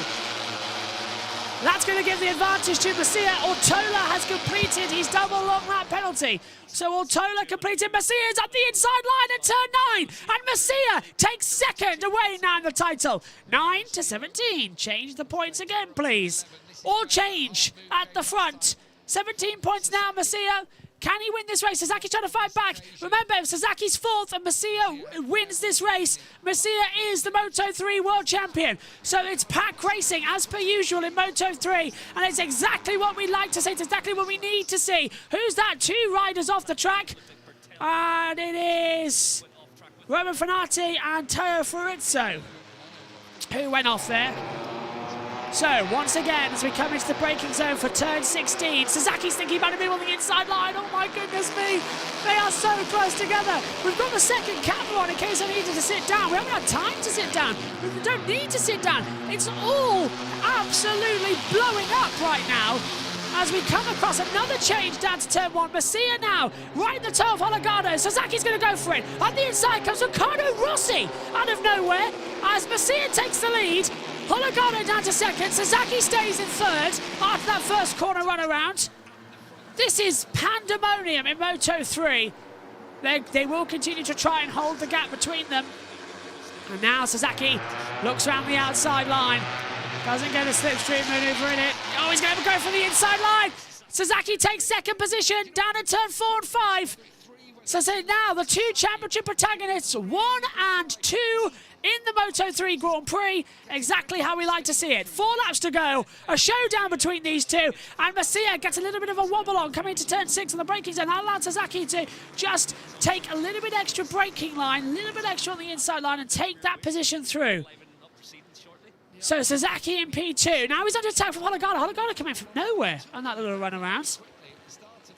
That's going to give the advantage to Masia. Ortola has completed his double long lap penalty. So Ortola completed. Masia is up the inside line at turn 9. And Masia takes second away now in the title. 9-17. Change the points again, please. Or change at the front. 17 points now, Masia. Can he win this race? Sasaki's trying to fight back. Remember, if Sasaki's fourth and Masia wins this race, Masia is the Moto3 world champion. So it's pack racing as per usual in Moto3. And it's exactly what we like to see. It's exactly what we need to see. Who's that? 2 riders off the track. And it is Roman Fanati and Teo Fiorizzo who went off there. So, once again, as we come into the braking zone for turn 16, Sasaki's thinking about a move on the inside line. Oh my goodness me, they are so close together. We've got the second camera on in case I needed to sit down. We haven't had time to sit down. We don't need to sit down. It's all absolutely blowing up right now as we come across another change down to turn 1. Masia now, right in the toe of Hologado. Sasaki's going to go for it. On the inside comes Riccardo Rossi out of nowhere as Masia takes the lead. Hologado down to second. Sasaki stays in third after that first corner run around. This is pandemonium in Moto3. They will continue to try and hold the gap between them. And now Sasaki looks around the outside line. Doesn't get a slipstream maneuver in it. Oh, he's going to go for the inside line. Sasaki takes second position down at turn 4 and 5. So now the 2 championship protagonists, 1 and 2 in the Moto3 Grand Prix, exactly how we like to see it. 4 laps to go, a showdown between these two, and Masia gets a little bit of a wobble on coming into turn 6 on the braking zone. That allows Sasaki to just take a little bit extra braking line, a little bit extra on the inside line, and take that position through. So Sasaki in P2. Now he's under attack from Hologado. Hologado coming from nowhere on that little run around.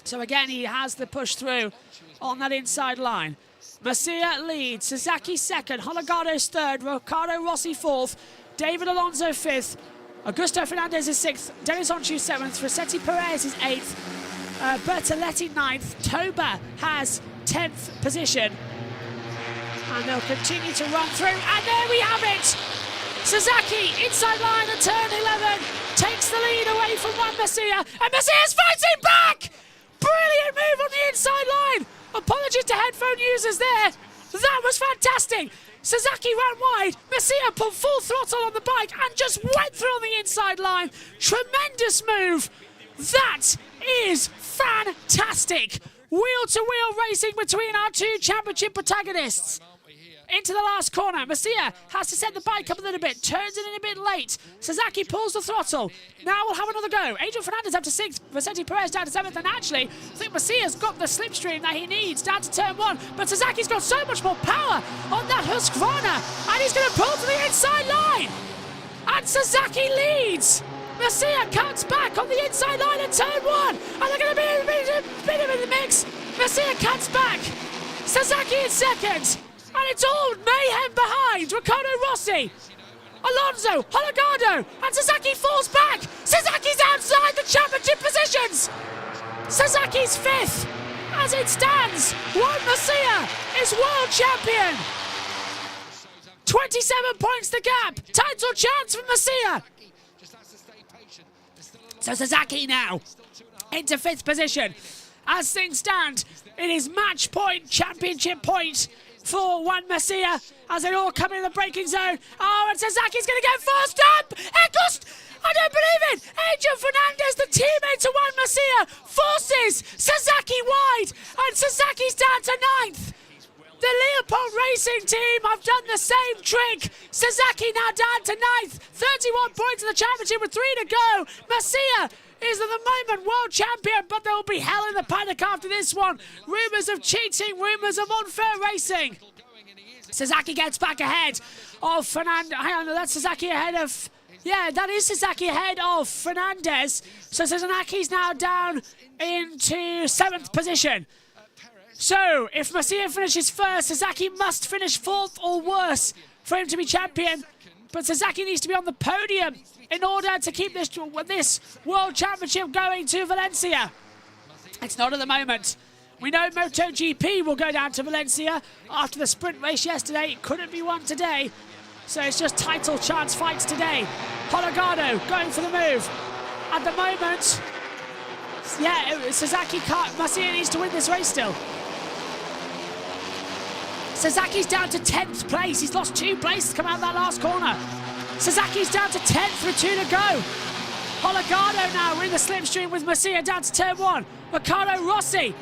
So again, he has the push through on that inside line. Masia leads, Sasaki second, Hologado's third, Riccardo Rossi fourth, David Alonso fifth, Augusto Fernandez is sixth, Dennis Onchu seventh, Rossetti Perez is eighth, Bertoletti ninth, Toba has 10th position. And they'll continue to run through, and there we have it! Sasaki, inside line at turn 11, takes the lead away from Juan Masia, and Masia's fighting back! Brilliant move on the inside line! Apologies to headphone users there. That was fantastic. Sasaki ran wide. Masia put full throttle on the bike and just went through on the inside line. Tremendous move. That is fantastic. Wheel-to-wheel racing between our 2 championship protagonists. Into the last corner. Masia has to set the bike up a little bit. Turns it in a bit late. Sasaki pulls the throttle. Now we'll have another go. Adrian Fernandez up to 6th. Vicente Perez down to 7th. And actually, I think Masia's got the slipstream that he needs down to turn 1. But Sasaki's got so much more power on that Husqvarna. And he's going to pull to the inside line. And Sasaki leads. Masia cuts back on the inside line at turn 1. And they're going to be a bit of in the mix. Masia cuts back. Sasaki in second. And it's all mayhem behind. Riccardo Rossi, Alonso, Hologado, and Sasaki falls back. Sasaki's outside the championship positions. Sasaki's 5th. As it stands, Juan Masia is world champion. 27 points the gap. Title chance for Masia. So Sasaki now into 5th position. As things stand, it is match point, championship point for Juan Masia as they all come in the braking zone. Oh, and Sasaki's going to get forced up. Eccles, I don't believe it. Adrian Fernandez, the teammate to Juan Masia, forces Sasaki wide, and Sasaki's down to 9th. The Leopold Racing team have done the same trick. Sasaki now down to 9th. 31 points in the championship with 3 to go. Masia is at the moment world champion, but there will be hell in the paddock after this one. Rumours of cheating, rumours of unfair racing. Sasaki gets back ahead of Fernandez. Hang on, that's Sasaki ahead of... Yeah, that is Sasaki ahead of Fernandez. So Sasaki's now down into 7th position. So, if Masia finishes first, Sasaki must finish 4th or worse for him to be champion. But Sasaki needs to be on the podium in order to keep this World Championship going to Valencia. It's not at the moment. We know MotoGP will go down to Valencia after the sprint race yesterday. It couldn't be won today. So it's just title chance fights today. Hologado going for the move. at the moment. Yeah, Sasaki can't. Masia needs to win this race still. Sasaki's down to 10th place. He's lost 2 places coming out of that last corner. Sasaki's down to 10th with 2 to go. Holgado now in the slipstream with Masia down to turn 1. Riccardo Rossi,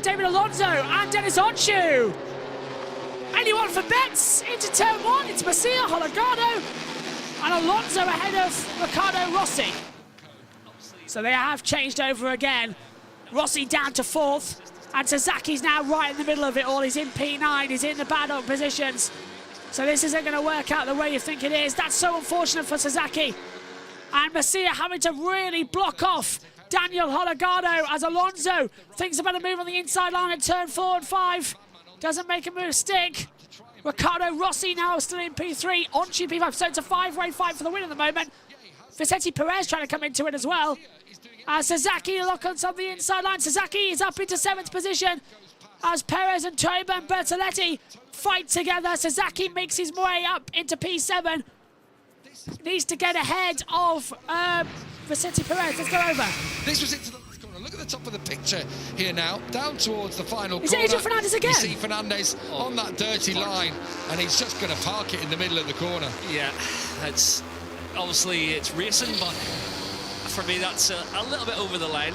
David Alonso and Dennis Onshu. Anyone for bets into turn 1? It's Masia, Holgado and Alonso ahead of Riccardo Rossi. So they have changed over again. Rossi down to 4th. And Sasaki's now right in the middle of it all. He's in P9, he's in the paddock positions. So this isn't going to work out the way you think it is. That's so unfortunate for Sasaki. And Masia having to really block off Daniel Holgado as Alonso thinks about a move on the inside line at turn 4 and 5. Doesn't make a move stick. Riccardo Rossi now still in P3, Onshu P5. So it's a 5-way fight for the win at the moment. Vicente Perez trying to come into it as well. Sasaki lock on the inside line. Sasaki is up into 7th position as Perez and Toba and Bertoletti fight together. Sasaki makes his way up into P7. Needs to get ahead of Vicente Perez. Let's go over. This was into the last corner. Look at the top of the picture here now, down towards the final corner. Is it Adrian Fernandez again? You see Fernandez on that dirty line, and he's just going to park it in the middle of the corner. Yeah, it's obviously it's racing, but for me that's a little bit over the line.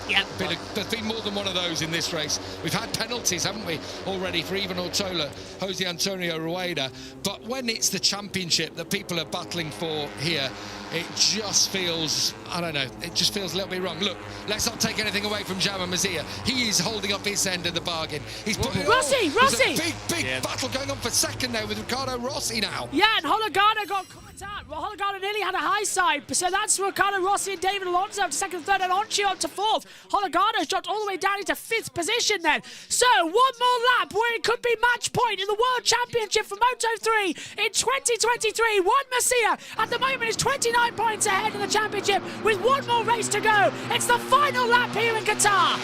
Yeah, there's been more than one of those in this race. We've had penalties, haven't we, already for Ivan Ortola, Jose Antonio Rueda. But when it's the championship that people are battling for here, it just feels, I don't know, it just feels a little bit wrong. Look, let's not take anything away from Jaume Masia. He is holding up his end of the bargain. He's putting Rossi! There's a big battle going on for second there with Riccardo Rossi now. Yeah, and Holgado got caught out. Well, Holgado nearly had a high side, so that's Riccardo Rossi and David Alonso up to 2nd, 3rd, and Onshu up to 4th. Holgado's dropped all the way down into 5th position then. So, one more lap where it could be match point in the World Championship for Moto3 in 2023. Juan Masia at the moment is 29 points ahead in the championship with one more race to go. It's the final lap here in Qatar.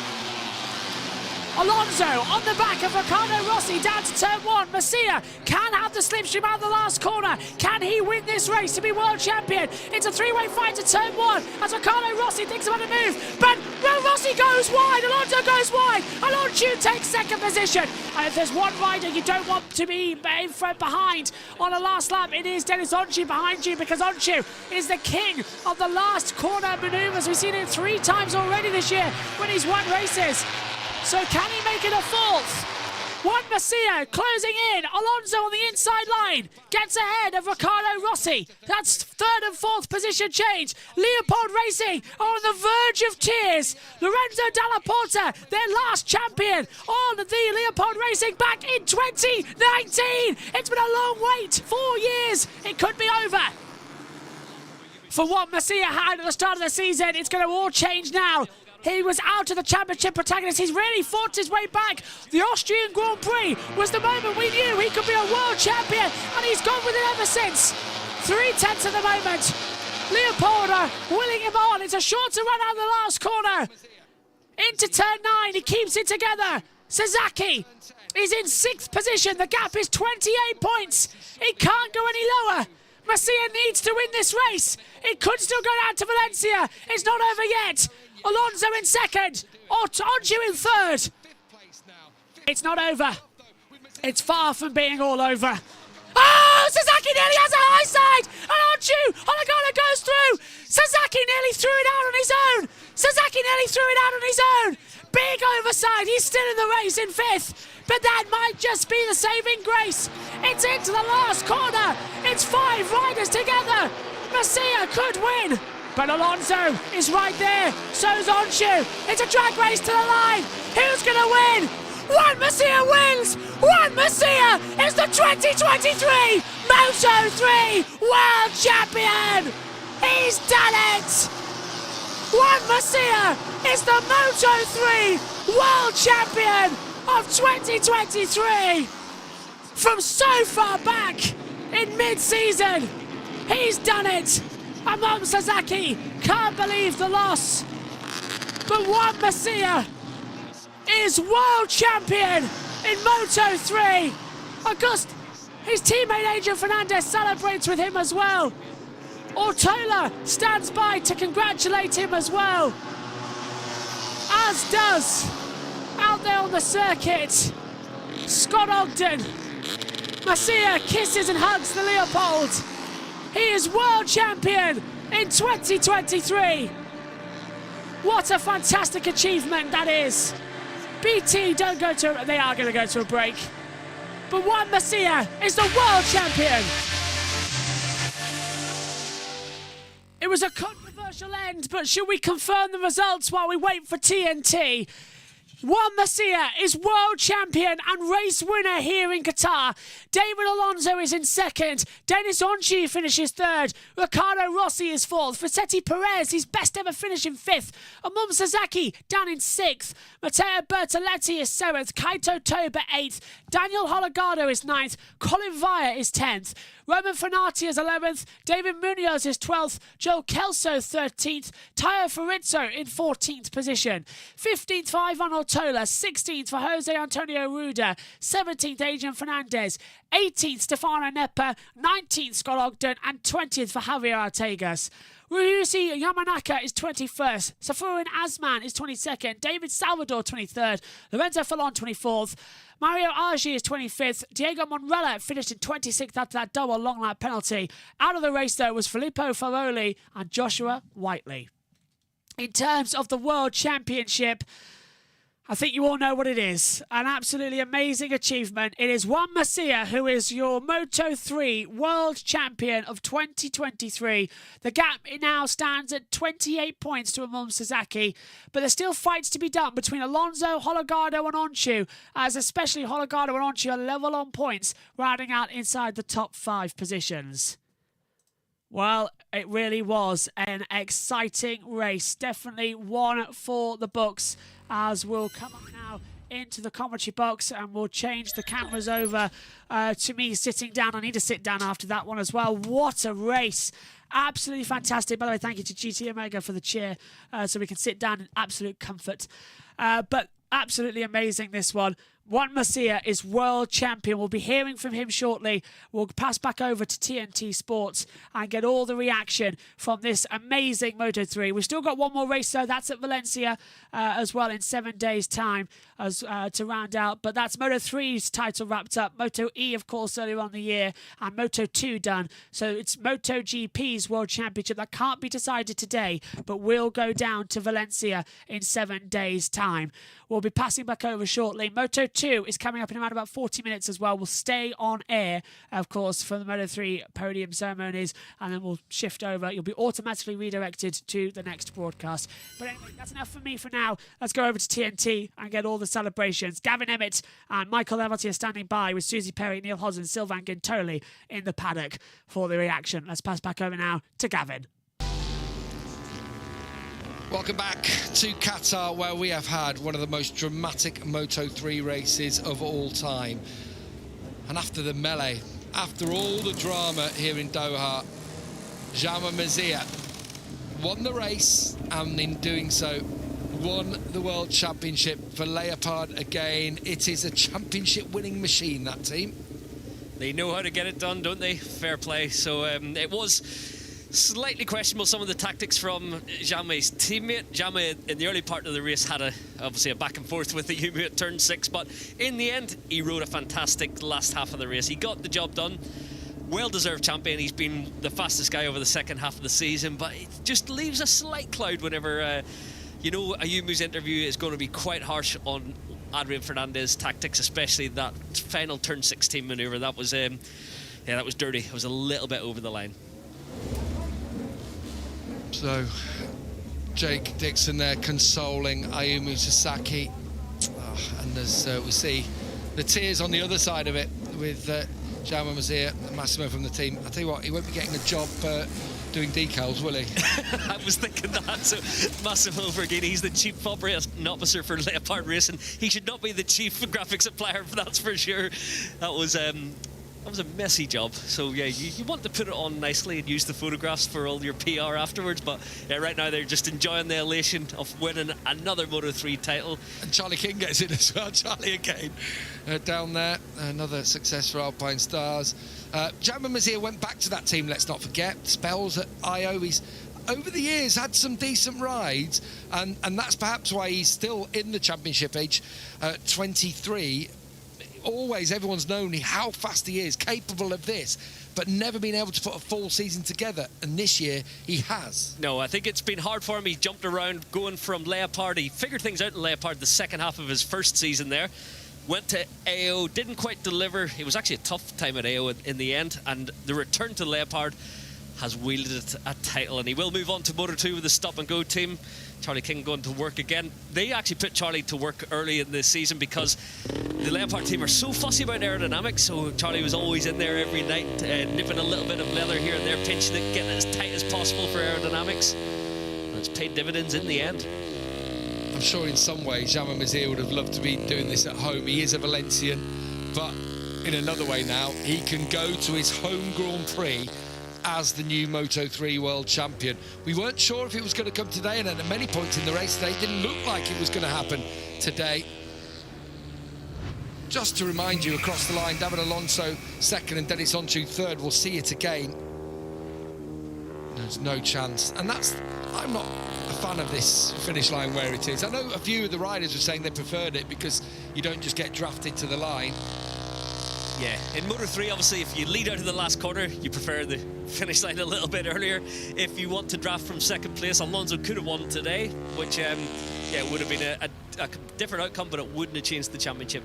Alonso on the back of Riccardo Rossi down to turn 1. Masia can have the slipstream out of the last corner. Can he win this race to be world champion? It's a 3-way fight to turn 1 as Riccardo Rossi thinks about a move. But Rossi goes wide, Alonso goes wide. Alonso takes 2nd position. And if there's one rider you don't want to be in front behind on the last lap, it is Dennis Onshu behind you, because Onshu is the king of the last corner manoeuvres. We've seen it 3 times already this year when he's won races. So can he make it a 4th? Juan Masia closing in. Alonso on the inside line gets ahead of Riccardo Rossi. That's 3rd and 4th position change. Leopold Racing are on the verge of tears. Lorenzo Dalla Porta, their last champion, on the Leopold Racing back in 2019. It's been a long wait, 4 years. It could be over. For what Masia had at the start of the season, it's going to all change now. He was out of the championship protagonist. He's really fought his way back. The Austrian Grand Prix was the moment we knew he could be a world champion, and he's gone with it ever since. 3/10 at the moment. Leopoldo willing him on. It's a shorter run out of the last corner. Into turn 9. He keeps it together. Sasaki is in 6th position. The gap is 28 points. He can't go any lower. Masia needs to win this race. It could still go down to Valencia. It's not over yet. Alonso in 2nd, Onshu in 3rd. It's not over. It's far from being all over. Oh, Sasaki nearly has a high side, and Holgado goes through. Sasaki nearly threw it out on his own. Sasaki nearly threw it out on his own. Big overside. He's still in the race in 5th, but that might just be the saving grace. It's into the last corner. It's 5 riders together. Masia could win. But Alonso is right there. So's Onshu. It's a drag race to the line. Who's going to win? Juan Masia wins. Juan Masia is the 2023 Moto3 World Champion. He's done it. Juan Masia is the Moto3 World Champion of 2023. From so far back in mid-season, he's done it. Amon Sasaki can't believe the loss, but Juan Masia is world champion in Moto3. His teammate Adrian Fernandez celebrates with him as well. Ortola stands by to congratulate him as well, as does, out there on the circuit, Scott Ogden. Masia kisses and hugs the Leopold. He is world champion in 2023. What a fantastic achievement that is. BT they are going to go to a break. But Juan Masia is the world champion. It was a controversial end, but should we confirm the results while we wait for TNT? Juan Masia is world champion and race winner here in Qatar. David Alonso is in second. Dennis Onchi finishes third. Riccardo Rossi is fourth. Frasetti Perez, his best ever finish in fifth. Amon Sasaki down in sixth. Matteo Bertoletti is seventh. Kaito Toba eighth. Daniel Hologado is ninth. Colin Vire is 10th. Roman Fenati is 11th. David Munoz is 12th. Joel Kelso 13th. Tayo Farizzo in 14th position. 15th for Ivan Ortola. 16th for Jose Antonio Ruda. 17th Adrian Fernandez. 18th Stefano Nepa. 19th Scott Ogden. And 20th for Javier Artegas. Ryushi Yamanaka is 21st. Safurin Asman is 22nd. David Salvador 23rd. Lorenzo Fallon 24th. Mario Argi is 25th. Diego Monrella finished in 26th after that double long lap penalty. Out of the race, though, was Filippo Faroli and Joshua Whiteley. In terms of the World Championship, I think you all know what it is. An absolutely amazing achievement. It is Juan Masia, who is your Moto3 World Champion of 2023. The gap now stands at 28 points to Amon Sasaki, but there's still fights to be done between Alonso, Hologado and Onchu, as especially Hologado and Onchu are level on points, rounding out inside the top 5 positions. Well, it really was an exciting race. Definitely one for the books, as we'll come up now into the commentary box and we'll change the cameras over to me sitting down. I need to sit down after that one as well. What a race. Absolutely fantastic. By the way, thank you to GT Omega for the cheer so we can sit down in absolute comfort. But absolutely amazing, this one. Juan Masia is world champion. We'll be hearing from him shortly. We'll pass back over to TNT Sports and get all the reaction from this amazing Moto3. We've still got one more race, though. That's at Valencia as well in 7 days' time as to round out. But that's Moto3's title wrapped up. Moto E, of course, earlier on the year, and Moto2 done. So it's MotoGP's World Championship that can't be decided today, but will go down to Valencia in 7 days' time. We'll be passing back over shortly. Moto2 is coming up in around about 40 minutes as well. We'll stay on air, of course, for the Moto3 podium ceremonies, and then we'll shift over. You'll be automatically redirected to the next broadcast. But anyway, that's enough for me for now. Let's go over to TNT and get all the celebrations. Gavin Emmett and Michael Laverty are standing by with Susie Perry, Neil Hodge and Sylvain Gintoli in the paddock for the reaction. Let's pass back over now to Gavin. Welcome back to Qatar, where we have had one of the most dramatic Moto3 races of all time. And after the melee, after all the drama here in Doha, Jaume Masia won the race, and in doing so, won the World Championship for Leopard again. It is a championship-winning machine, that team. They know how to get it done, don't they? Fair play. So it was slightly questionable, some of the tactics from Jaume's teammate. Jaume, in the early part of the race, had obviously a back and forth with the Yumu at turn 6, but in the end, he rode a fantastic last half of the race. He got the job done. Well-deserved champion. He's been the fastest guy over the second half of the season, but it just leaves a slight cloud whenever, you know, Ayumu's interview is going to be quite harsh on Adrian Fernandez's tactics, especially that final turn 16 manoeuvre. That was, yeah, that was dirty. It was a little bit over the line. So, Jake Dixon there consoling Ayumu Sasaki. And as we see the tears on the other side of it with Jaume Masia, Massimo from the team. I tell you what, he won't be getting a job doing decals, will he? I was thinking that. So, Massimo Verghini, he's the chief operating officer for Leopard Racing. He should not be the chief graphic supplier, that's for sure. That was That was a messy job. So yeah, you want to put it on nicely and use the photographs for all your PR afterwards. But yeah, right now they're just enjoying the elation of winning another Moto3 title. And Charlie King gets it as well. Charlie again down there. Another success for Alpine Stars. Jaume Mazier went back to that team, let's not forget. Spells at IO. He's over the years had some decent rides, and that's perhaps why he's still in the championship, age 23. Always everyone's known how fast he is, capable of this, but never been able to put a full season together, and this year he has. No, I think it's been hard for him. He jumped around going from Leopard. He figured things out in Leopard the second half of his first season there. Went to AO, didn't quite deliver. It was actually a tough time at AO in the end, and the return to Leopard has wielded a title, and he will move on to Moto2 with the stop-and-go team. Charlie King going to work again. They actually put Charlie to work early in the season because the Leopard team are so fussy about aerodynamics, so Charlie was always in there every night, nipping a little bit of leather here and there, pinching it, getting it as tight as possible for aerodynamics. And it's paid dividends in the end. I'm sure in some ways Jaume Mazier would have loved to be doing this at home. He is a Valencian, but in another way now, he can go to his home Grand Prix as the new Moto3 world champion. We weren't sure if it was going to come today, and at many points in the race today, it didn't look like it was going to happen today. Just to remind you, across the line, David Alonso second and Dennis Onchu third. We'll see it again. There's no chance, and I'm not a fan of this finish line where it is. I know a few of the riders were saying they preferred it because you don't just get drafted to the line. Yeah, in Moto3, obviously, if you lead out of the last corner, you prefer the finish line a little bit earlier. If you want to draft from second place, Alonso could have won today, which, yeah, would have been a different outcome, but it wouldn't have changed the championship.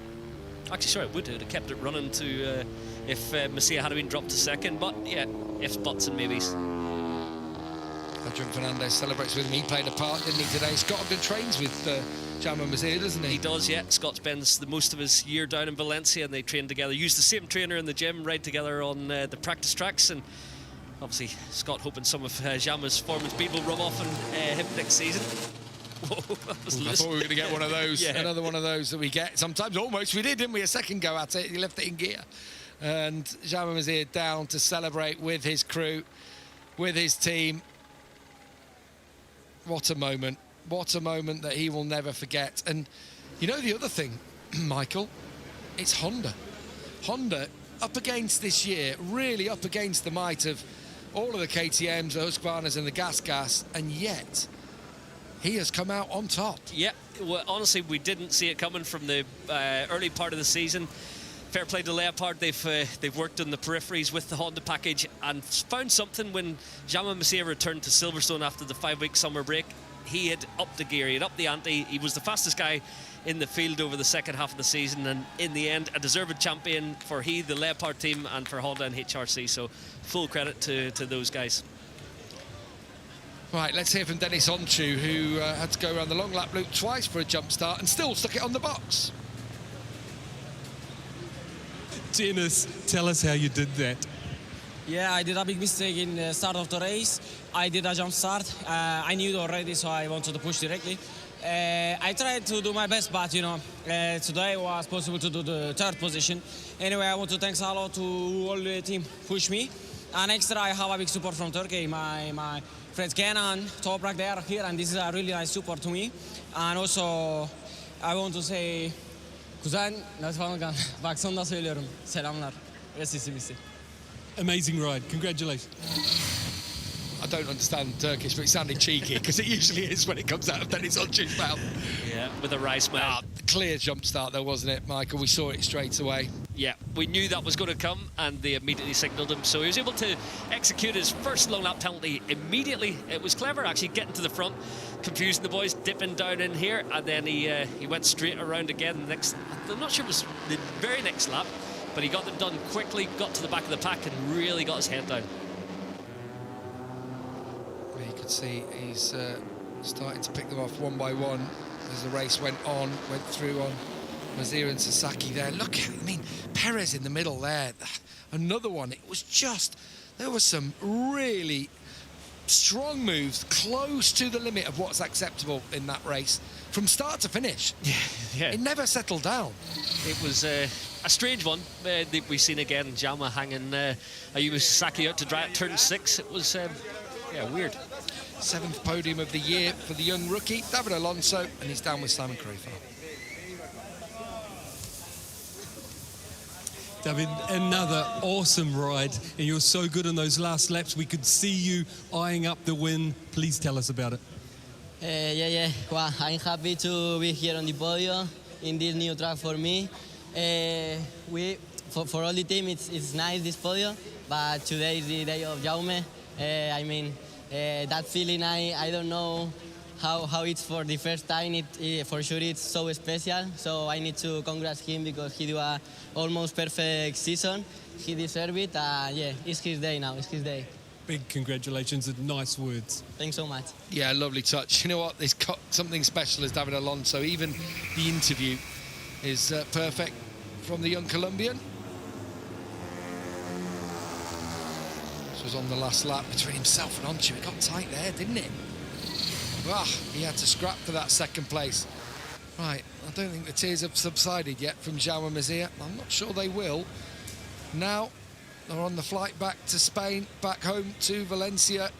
Actually, sorry, it would have kept it running to if Masia had been dropped to second, but yeah, ifs, buts and maybes. Adrian Fernandez celebrates with him. He played a part, didn't he, today? Scott Ogden trains with Jaume Mazier, doesn't he? He does, yeah. Scott spends the most of his year down in Valencia, and they train together. Use the same trainer in the gym, ride together on the practice tracks, and obviously Scott hoping some of Jaume's form and speed will rub off on him next season. Whoa, I thought we were going to get one of those, yeah. Another one of those that we get. Sometimes almost we did, didn't we? A second go at it, he left it in gear. And Jaume Mazier down to celebrate with his crew, with his team. What a moment. What a moment that he will never forget. And you know the other thing, Michael? It's Honda. Honda up against this year, really up against the might of all of the KTMs, the Husqvarnas and the Gas, and yet he has come out on top. Yeah, well, honestly, we didn't see it coming from the early part of the season. Fair play to Leopard. They've worked on the peripheries with the Honda package and found something when Jaume Mazier returned to Silverstone after the 5-week summer break. He had upped the gear, he had upped the ante. He was the fastest guy in the field over the second half of the season, and in the end, a deserved champion for the Leopard team, and for Honda and HRC. So full credit to those guys. Right, let's hear from Dennis Onchu, who had to go around the long lap loop twice for a jump start and still stuck it on the box. Dennis, tell us how you did that. Yeah, I did a big mistake in the start of the race. I did a jump start. I knew it already, so I wanted to push directly. I tried to do my best, but today was possible to do the third position. Anyway, I want to thank a lot to all the team push me. And extra, I have a big support from Turkey. My friends Kenan, Toprak, they are here, and this is a really nice support to me. And also, I want to say, kuzen, bak sonunda söylüyorum. Selamlar. Amazing ride. Congratulations. I don't understand Turkish, but it sounded cheeky, because it usually is when it comes out of Dennis Onchu's mouth. Yeah, with a rice mouth. Clear jump start though, wasn't it, Michael? We saw it straight away. Yeah, we knew that was going to come, and they immediately signalled him. So he was able to execute his first long lap penalty immediately. It was clever, actually, getting to the front, confusing the boys, dipping down in here, and then he went straight around again. I'm not sure it was the very next lap, but he got them done quickly, got to the back of the pack, and really got his head down. You could see he's starting to pick them off one by one as the race went through on Mazier and Sasaki there. Look, I mean, Perez in the middle there. Another one. It was just, there were some really strong moves close to the limit of what's acceptable in that race from start to finish. Yeah. It never settled down. It was, a strange one that we've seen again. Jaume hanging Ayumu Sasaki out to dry at turn 6. It was, yeah, weird. 7th podium of the year for the young rookie, David Alonso, and he's down with Simon Crowfoot. David, another awesome ride, and you're so good on those last laps. We could see you eyeing up the win. Please tell us about it. Yeah. Well, I'm happy to be here on the podium in this new track for me. For all the team, it's nice this podium, but today is the day of Jaume. I mean, that feeling, I don't know how it's for the first time. For sure it's so special. So I need to congratulate him because he do a almost perfect season. He deserves it. Yeah, it's his day now. It's his day. Big congratulations and nice words. Thanks so much. Yeah, lovely touch. You know what? There's something special as David Alonso. Even the interview is perfect from the young Colombian. This was on the last lap between himself and Onchu. It got tight there, didn't it? He had to scrap for that second place. Right, I don't think the tears have subsided yet from Jaume Masia. I'm not sure they will. Now, they're on the flight back to Spain, back home to Valencia.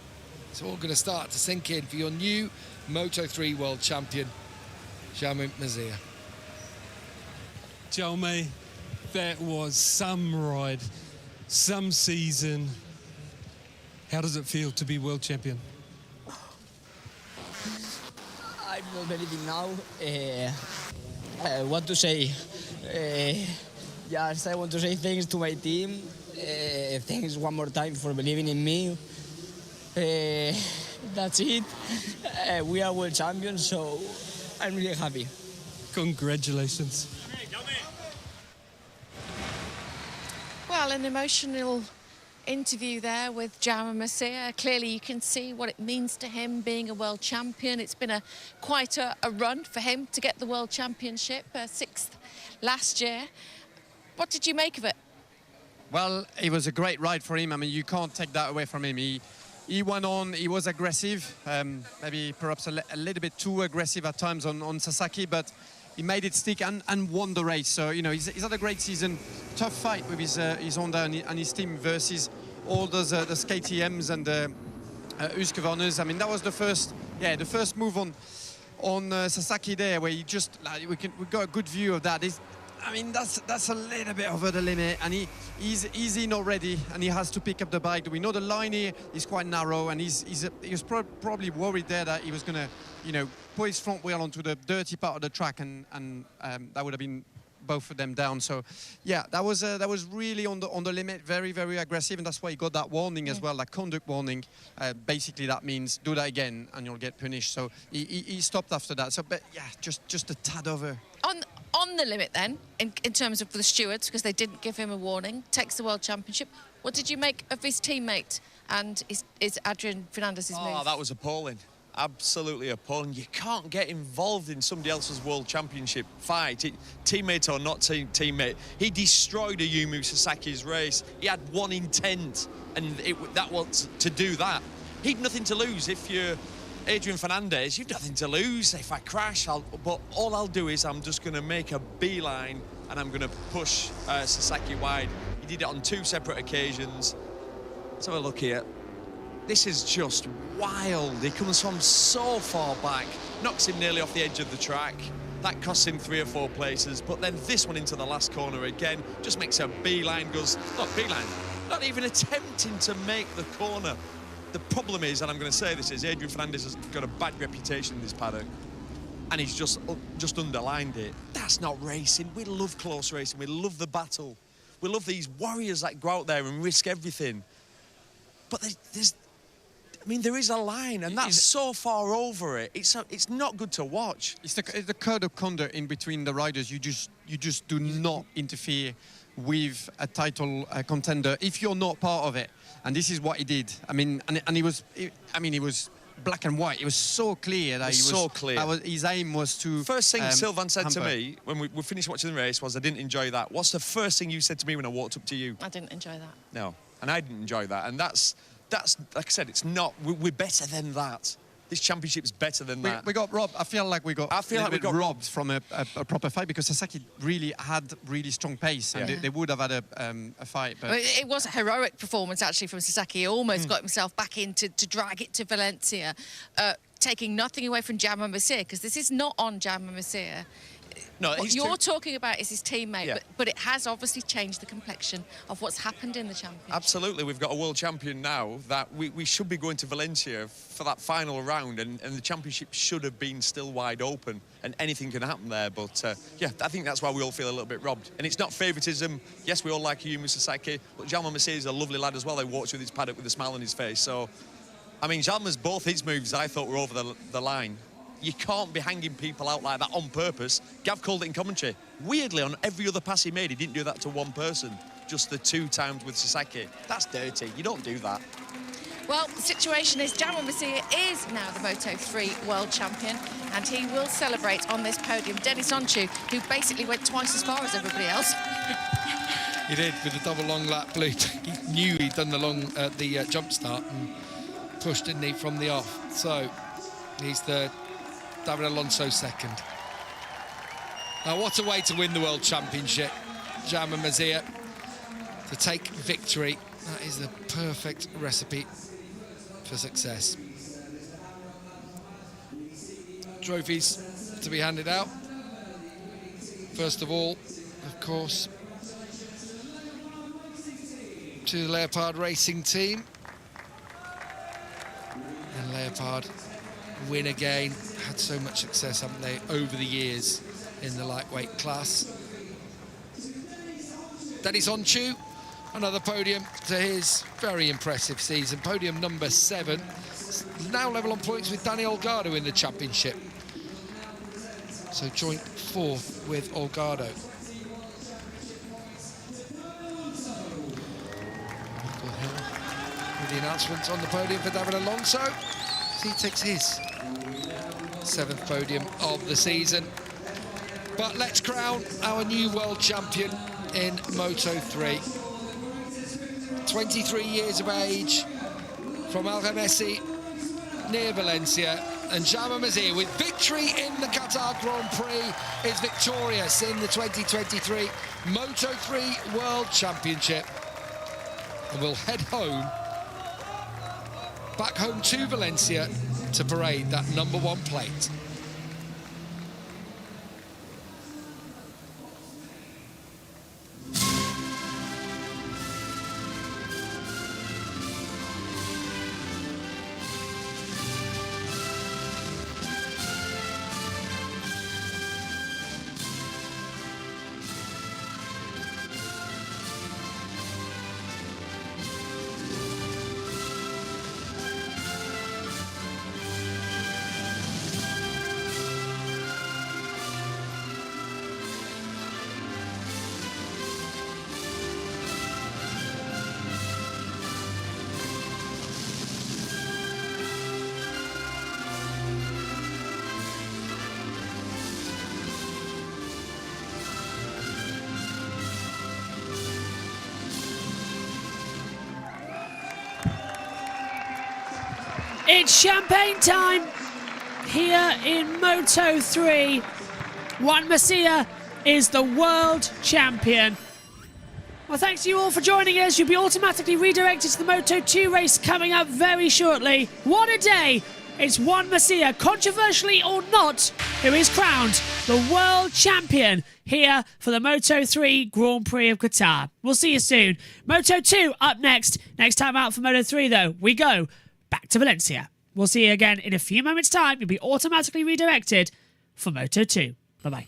It's all going to start to sink in for your new Moto3 world champion, Jaume Masia. Jaume, that was some ride, some season. How does it feel to be world champion? I'm not anything now. What to say? Yes, I want to say thanks to my team. Thanks one more time for believing in me. That's it. We are world champions, so I'm really happy. Congratulations. Well, an emotional interview there with Jaume Masia. Clearly you can see what it means to him being a world champion. It's been quite a run for him to get the world championship, 6th last year. What did you make of it? Well, it was a great ride for him. I mean, you can't take that away from him. He went on, he was aggressive, maybe perhaps a little bit too aggressive at times on Sasaki, but he made it stick and won the race. So, you know, he's had a great season. Tough fight with his Honda and his team versus all those the KTMs and the Husqvarnas. I mean, that was the first move on Sasaki there, where he just we got a good view of that. I mean, that's a little bit over the limit, and he's in already, and he has to pick up the bike. We know the line here is quite narrow, and he was probably worried there that he was going to, you know, put his front wheel onto the dirty part of the track, and that would have been both of them down. So, yeah, that was really on the limit, very, very aggressive, and that's why he got that warning as well, that conduct warning. Basically, that means do that again, and you'll get punished. So he stopped after that. So, but yeah, just a tad over. On the limit then, in terms of the stewards, because they didn't give him a warning, takes the World Championship. What did you make of his teammate and is Adrian Fernandez's move? Oh, that was appalling. Absolutely appalling. You can't get involved in somebody else's World Championship fight, teammate or not teammate. He destroyed Ayumu Sasaki's race. He had one intent, and that was to do that. He'd nothing to lose. If you're Adrian Fernandez, you've nothing to lose. If I crash, but all I'll do is I'm just going to make a beeline and I'm going to push Sasaki wide. He did it on 2 separate occasions. Let's have a look here. This is just wild. He comes from so far back, knocks him nearly off the edge of the track. That costs him 3 or 4 places, but then this one into the last corner again, just makes a beeline, not even attempting to make the corner. The problem is, and I'm going to say this, is Adrian Fernandez has got a bad reputation in this paddock, and he's just underlined it. That's not racing. We love close racing. We love the battle. We love these warriors that go out there and risk everything. But there is a line, and that's so far over it. It's not good to watch. It's the code of conduct in between the riders. You just do not interfere with a title contender if you're not part of it. And this is what he did. I mean, and he was black and white. It was so clear that so clear. His aim was to. First thing Sylvain said to me when we finished watching the race was, "I didn't enjoy that." What's the first thing you said to me when I walked up to you? I didn't enjoy that. No, and I didn't enjoy that. And that's like I said, it's not. We're better than that. This championship's better than that. We got robbed. I feel like we got robbed from a proper fight, because Sasaki really had really strong pace, and they would have had a fight. But it was a heroic performance, actually, from Sasaki. He almost got himself back in to drag it to Valencia, taking nothing away from Jaume Masia, because this is not on Jaume Masia. No, what you're talking about is his teammate, but it has obviously changed the complexion of what's happened in the championship. Absolutely, we've got a world champion now that we should be going to Valencia for that final round, and the championship should have been still wide open, and anything can happen there. But yeah, I think that's why we all feel a little bit robbed. And it's not favouritism. Yes, we all like Ayumu Sasaki, but Jaume Masia is a lovely lad as well. He walks with his paddock with a smile on his face. So, I mean, Jaume's both his moves I thought were over the line. You can't be hanging people out like that on purpose. Gav called it in commentary. Weirdly, on every other pass he made, he didn't do that to one person. Just the 2 times with Sasaki. That's dirty. You don't do that. Well, the situation is Jaume Masia is now the Moto3 world champion, and he will celebrate on this podium. Denis Onchu, who basically went twice as far as everybody else. He did, with the double long lap loop. He knew he'd done the jump start and pushed, didn't he, from the off. So he's the David Alonso second. Now, what a way to win the World Championship. Jaume Masia to take victory. That is the perfect recipe for success. Trophies to be handed out. First of all, of course, to the Leopard Racing team. And Leopard win again. Had so much success, haven't they, over the years in the lightweight class. Denis Onchu, another podium to his very impressive season. Podium number 7. Now level on points with Dani Olgado in the championship. So joint 4th with Olgado. With the announcements on the podium for David Alonso. He takes his 7th podium of the season. But let's crown our new world champion in Moto3. 23 years of age, from Algemesi, near Valencia, and Jaume Masia, with victory in the Qatar Grand Prix, is victorious in the 2023 Moto3 World Championship, and will head home, back home to Valencia, to parade that #1 plate. It's champagne time here in Moto3. Juan Masia is the world champion. Well, thanks to you all for joining us. You'll be automatically redirected to the Moto2 race coming up very shortly. What a day! It's Juan Masia, controversially or not, who is crowned the world champion here for the Moto3 Grand Prix of Qatar. We'll see you soon. Moto2 up next. Next time out for Moto3, though, we go back to Valencia. We'll see you again in a few moments' time. You'll be automatically redirected for Moto2. Bye-bye.